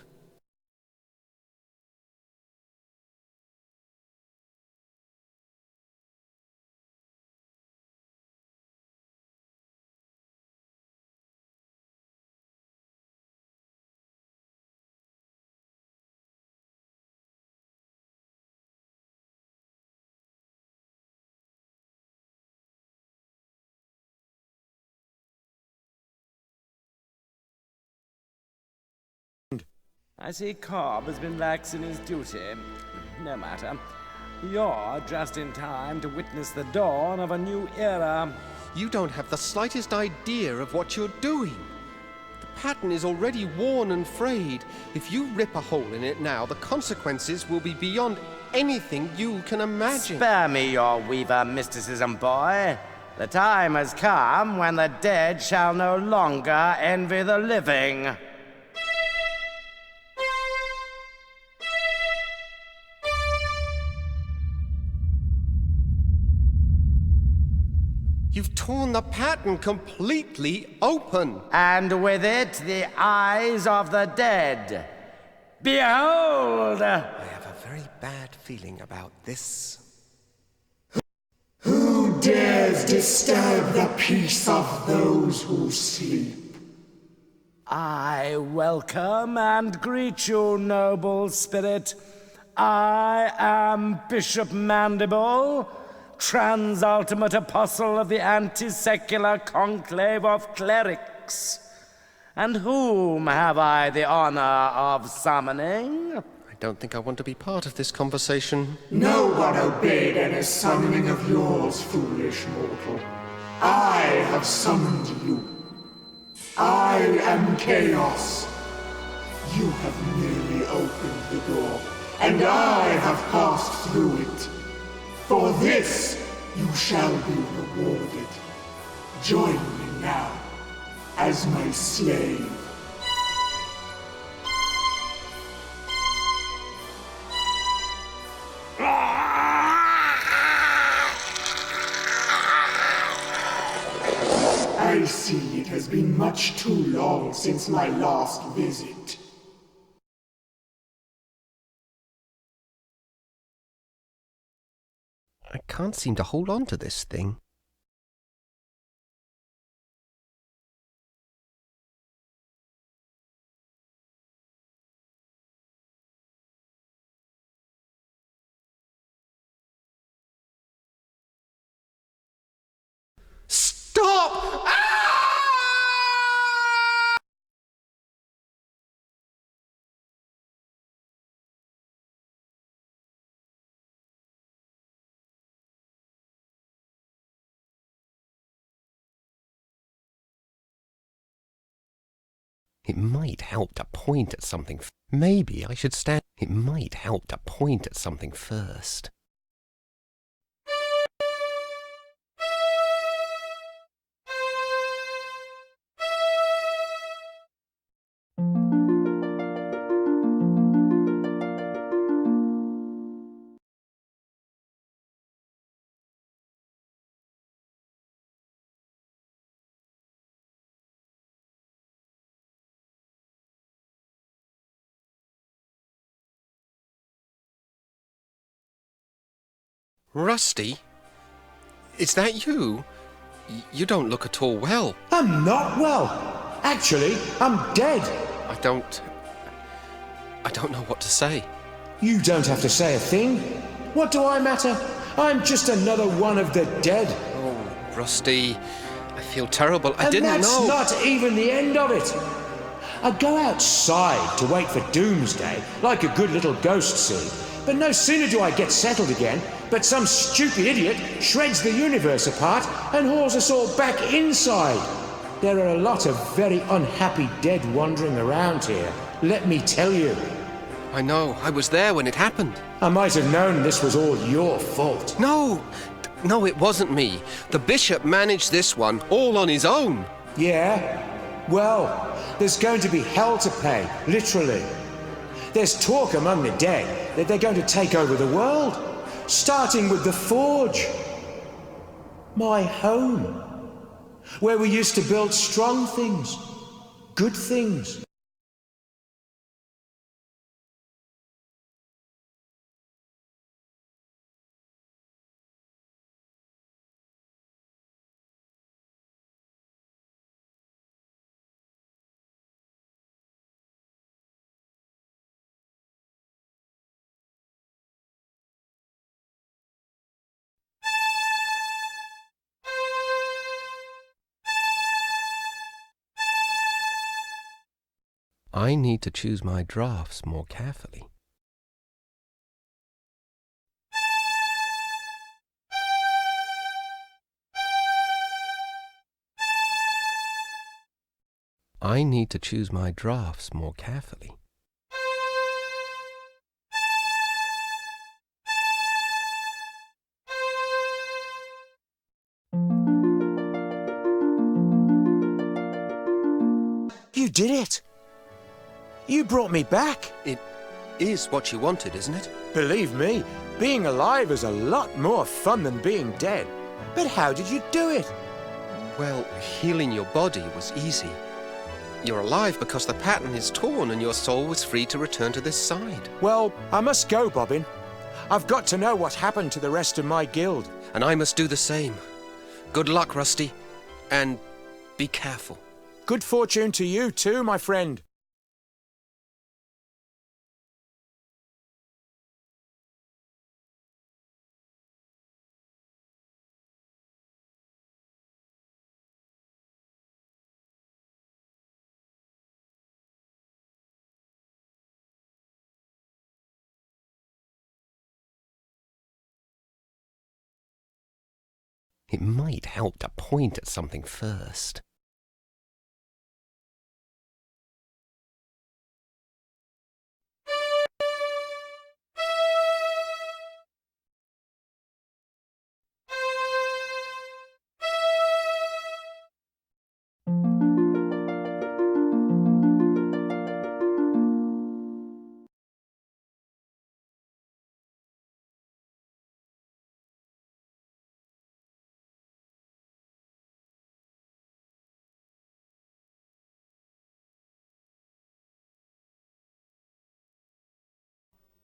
I see Cobb has been lax in his duty. No matter. You're just in time to witness the dawn of a new era. You don't have the slightest idea of what you're doing. The pattern is already worn and frayed. If you rip a hole in it now, the consequences will be beyond anything you can imagine. Spare me your weaver mysticism, boy. The time has come when the dead shall no longer envy the living. You've torn the pattern completely open. And with it, the eyes of the dead. Behold! I have a very bad feeling about this. Who dares disturb the peace of those who sleep? I welcome and greet you, noble spirit. I am Bishop Mandible, Transultimate Apostle of the Anti-Secular Conclave of Clerics. And whom have I the honor of summoning? I don't think I want to be part of this conversation. No one obeyed any summoning of yours, foolish mortal. I have summoned you. I am Chaos. You have merely opened the door, and I have passed through it. For this, you shall be rewarded. Join me now, as my slave. I see it has been much too long since my last visit. I can't seem to hold on to this thing. Stop! It might help to point at something. Maybe I should stand. It might help to point at something first. Rusty? Is that you? You don't look at all well. I'm not well. Actually, I'm dead. I don't know what to say. You don't have to say a thing. What do I matter? I'm just another one of the dead. Oh, Rusty, I feel terrible. I And didn't know. that's not even the end of it. I go outside to wait for doomsday, like a good little ghost scene. But no sooner do I get settled again, but some stupid idiot shreds the universe apart and hauls us all back inside. There are a lot of very unhappy dead wandering around here, let me tell you. I know. I was there when it happened. I might have known this was all your fault. No, it wasn't me. The bishop managed this one all on his own. Yeah? Well, there's going to be hell to pay, literally. There's talk among the dead that they're going to take over the world, starting with the Forge. My home, where we used to build strong things, good things. I need to choose my drafts more carefully. I need to choose my drafts more carefully. You did it! You brought me back! It is what you wanted, isn't it? Believe me, being alive is a lot more fun than being dead. But how did you do it? Well, healing your body was easy. You're alive because the pattern is torn and your soul was free to return to this side. Well, I must go, Bobbin. I've got to know what happened to the rest of my guild. And I must do the same. Good luck, Rusty. And be careful. Good fortune to you too, my friend. It might help to point at something first.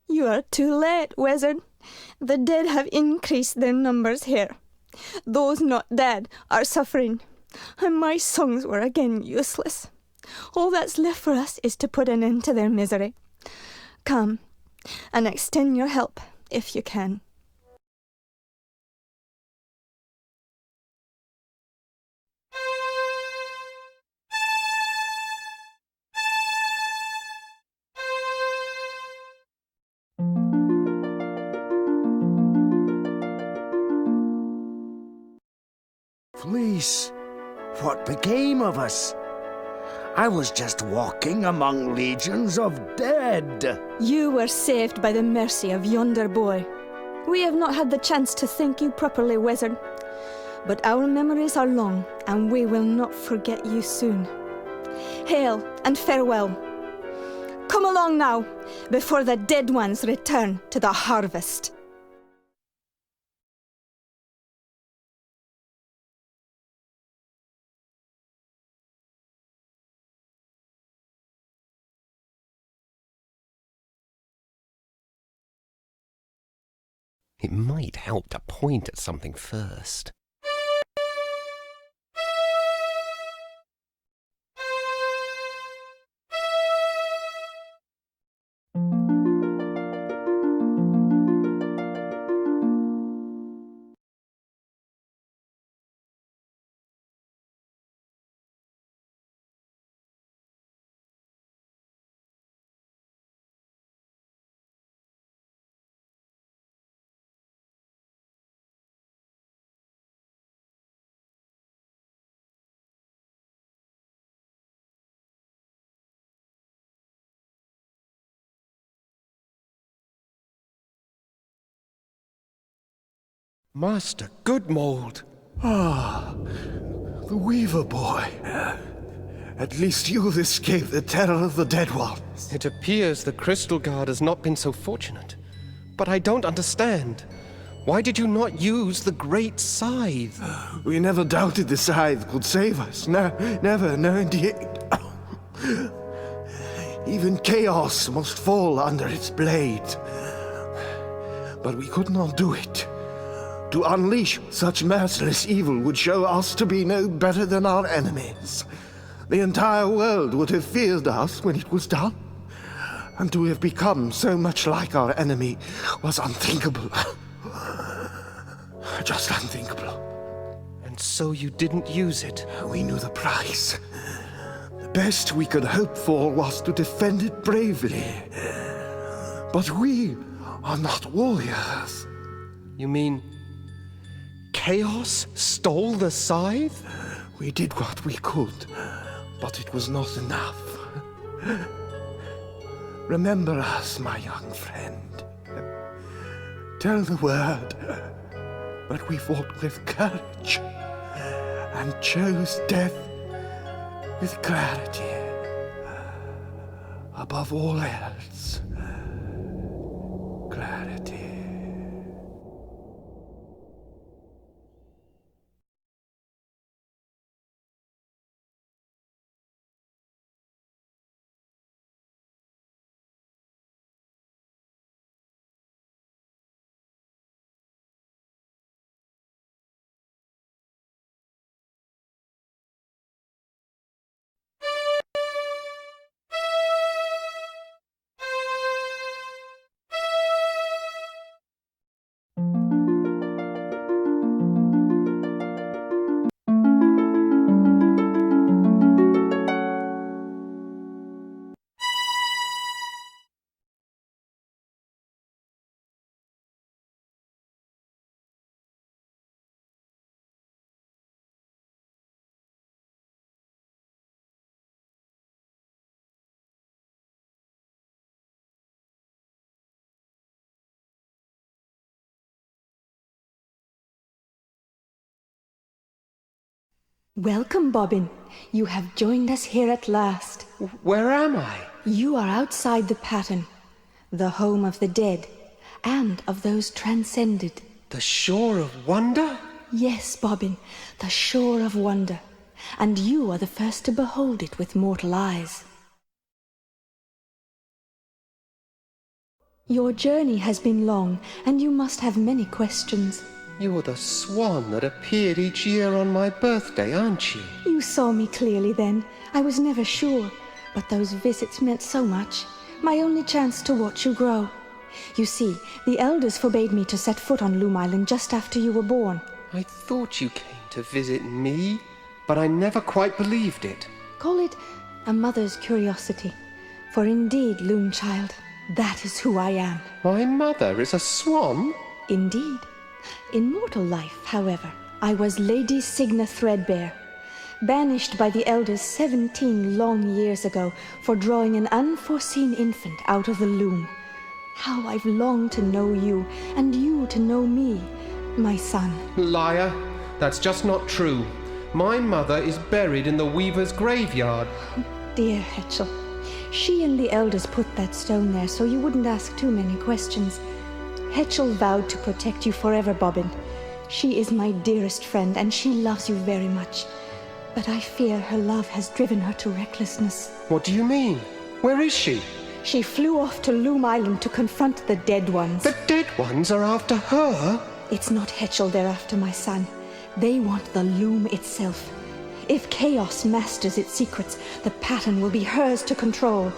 You are too late, wizard. The dead have increased their numbers here. Those not dead are suffering, and my songs were again useless. All that's left for us is to put an end to their misery. Come, and extend your help, if you can. Fleece, what became of us? I was just walking among legions of dead. You were saved by the mercy of yonder boy. We have not had the chance to thank you properly, wizard. But our memories are long, and we will not forget you soon. Hail and farewell. Come along now, before the dead ones return to the harvest. It might help to point at something first. Master Goodmold! Ah, the Weaver boy. At least you've escaped the terror of the dead ones. It appears the Crystal Guard has not been so fortunate. But I don't understand. Why did you not use the Great Scythe? We never doubted the scythe could save us. No, never, no indeed. Even chaos must fall under its blade. But we could not do it. To unleash such merciless evil would show us to be no better than our enemies. The entire world would have feared us when it was done. And to have become so much like our enemy was unthinkable. Just unthinkable. And so you didn't use it? We knew the price. The best we could hope for was to defend it bravely. But we are not warriors. You mean Chaos stole the scythe? We did what we could, but it was not enough. Remember us, my young friend. Tell the word that we fought with courage and chose death with clarity. Above all else, clarity. Welcome, Bobbin. You have joined us here at last. Where am I? You are outside the pattern, the home of the dead, and of those transcended. The Shore of Wonder? Yes, Bobbin, the Shore of Wonder. And you are the first to behold it with mortal eyes. Your journey has been long, and you must have many questions. You're the swan that appeared each year on my birthday, aren't you? You saw me clearly then. I was never sure, but those visits meant so much. My only chance to watch you grow. You see, the elders forbade me to set foot on Loom Island just after you were born. I thought you came to visit me, but I never quite believed it. Call it a mother's curiosity. For indeed, Loom child, that is who I am. My mother is a swan? Indeed. In mortal life, however, I was Lady Signa Threadbare. banished by the elders 17 long years ago for drawing an unforeseen infant out of the loom. How I've longed to know you, and you to know me, my son. Liar! That's just not true. My mother is buried in the weaver's graveyard. Dear Hetchel, she and the elders put that stone there so you wouldn't ask too many questions. Hetchel vowed to protect you forever, Bobbin. She is my dearest friend, and she loves you very much. But I fear her love has driven her to recklessness. What do you mean? Where is she? She flew off to Loom Island to confront the Dead Ones. The Dead Ones are after her? It's not Hetchel they're after, my son. They want the Loom itself. If Chaos masters its secrets, the pattern will be hers to control.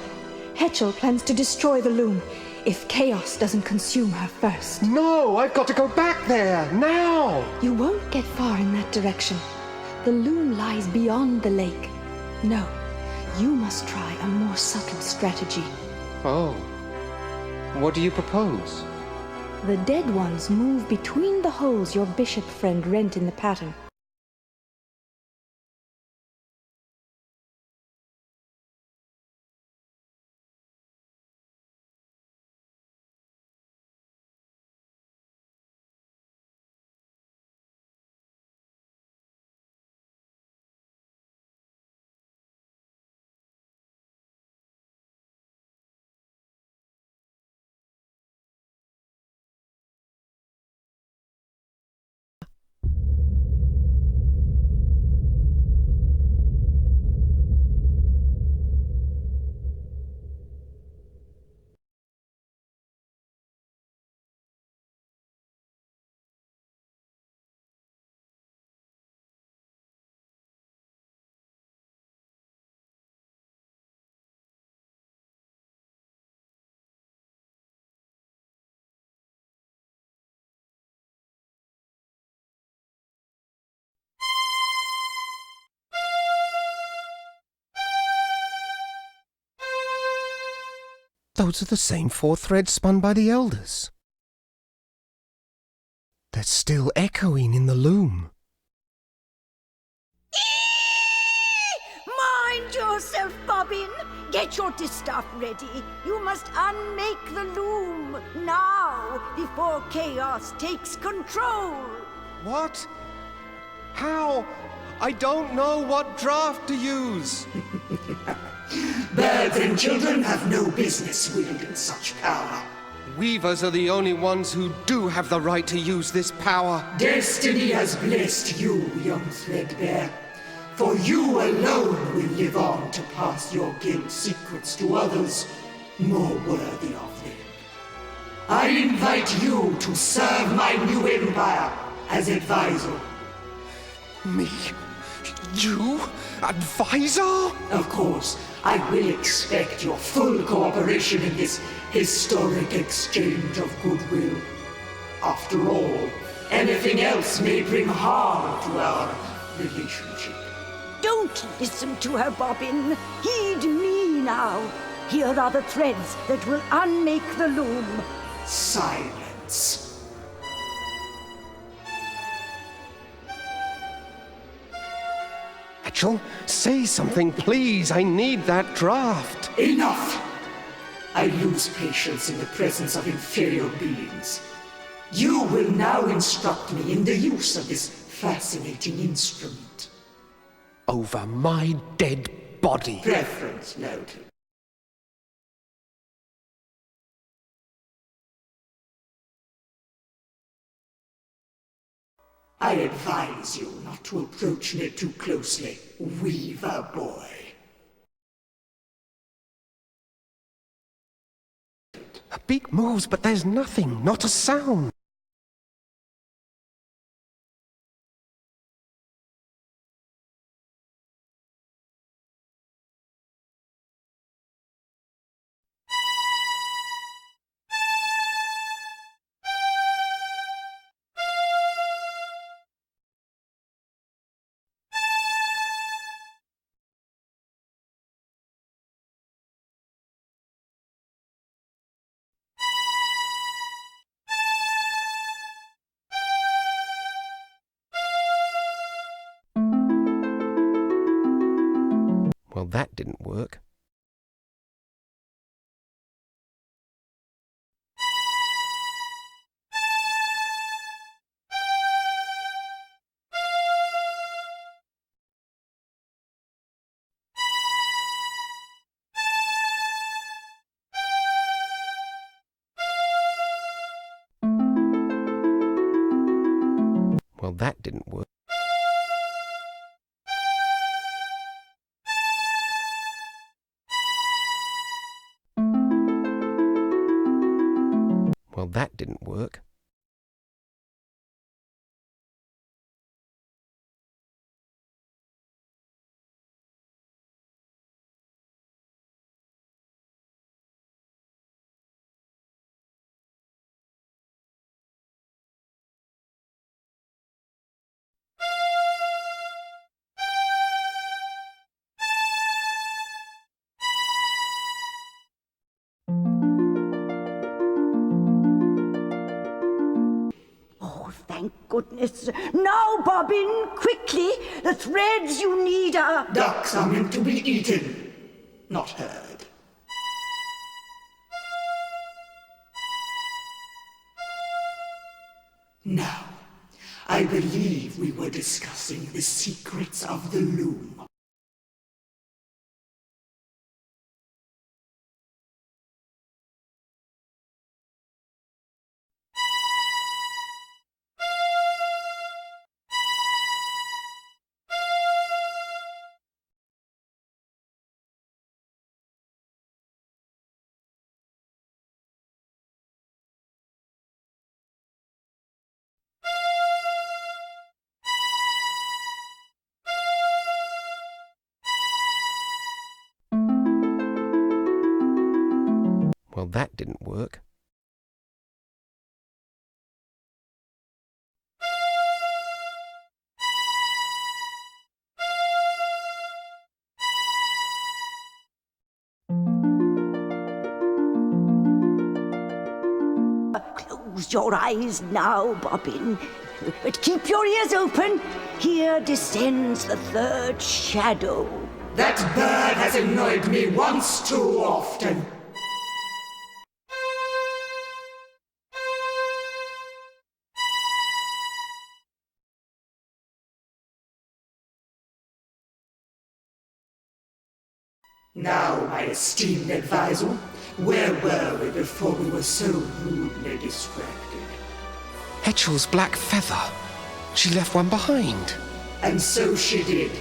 Hetchel plans to destroy the Loom if Chaos doesn't consume her first. No, I've got to go back there, now! You won't get far in that direction. The Loom lies beyond the lake. No, you must try a more subtle strategy. Oh. What do you propose? The Dead Ones move between the holes your bishop friend rent in the pattern. Those are the same 4 threads spun by the elders. They're still echoing in the loom. Mind yourself, Bobbin. Get your distaff ready. You must unmake the loom now, before Chaos takes control. What? How? I don't know what draft to use. Birds and children have no business wielding such power. Weavers are the only ones who do have the right to use this power. Destiny has blessed you, young Threadbare. For you alone will live on to pass your guilt secrets to others more worthy of them. I invite you to serve my new empire as advisor. Me? You? Advisor? Of course, I will expect your full cooperation in this historic exchange of goodwill. After all, anything else may bring harm to our relationship. Don't listen to her, Bobbin. Heed me now. Here are the threads that will unmake the loom. Silence. Hetchel, say something, please. I need that draft. Enough! I lose patience in the presence of inferior beings. You will now instruct me in the use of this fascinating instrument. Over my dead body. Preference noted. I advise you not to approach me too closely, Weaver boy. A beak moves, but there's nothing, not a sound. Well, that didn't work. Well, that didn't work. Well, that didn't work. Thank goodness. Now, Bobbin, quickly! The threads you need are... Ducks are meant to be eaten, not heard. Now, I believe we were discussing the secrets of the Loom. Well, that didn't work. Close your eyes now, Bobbin. But keep your ears open. Here descends the third shadow. That bird has annoyed me once too often. Now, my esteemed advisor, where were we before we were so rudely distracted? Hetchel's black feather. She left one behind. And so she did.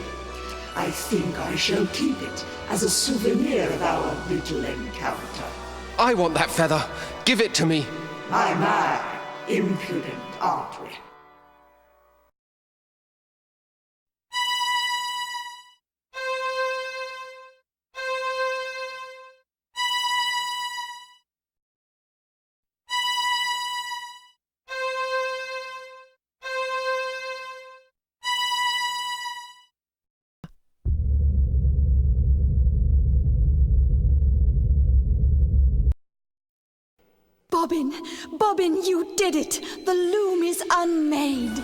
I think I shall keep it as a souvenir of our little encounter. I want that feather. Give it to me. My, impudent, aren't we? Bobbin! Bobbin, you did it! The loom is unmade!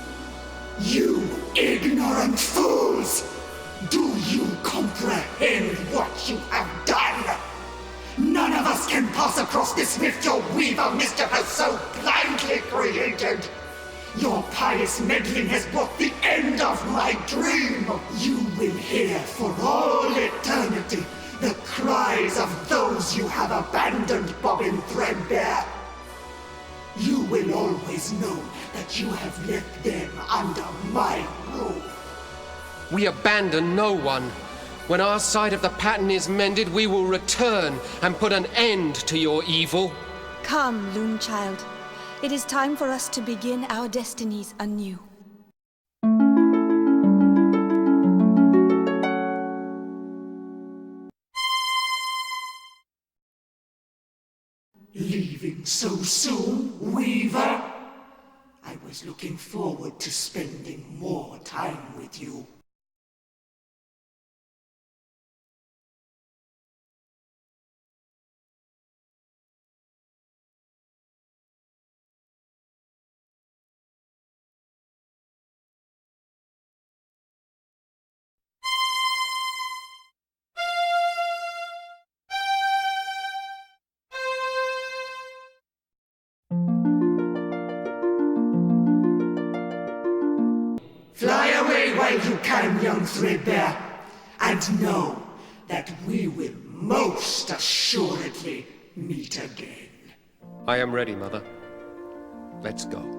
You ignorant fools! Do you comprehend what you have done? None of us can pass across this rift your weaver mischief has so blindly created. Your pious meddling has brought the end of my dream. You will hear for all eternity the cries of those you have abandoned, Bobbin Threadbare. You will always know that you have left them under my roof. We abandon no one. When our side of the pattern is mended, we will return and put an end to your evil. Come, Loom Child. It is time for us to begin our destinies anew. Leaving so soon, Weaver? I was looking forward to spending more time with you. while you can, young Threadbare, and know that we will most assuredly meet again. I am ready, Mother. Let's go.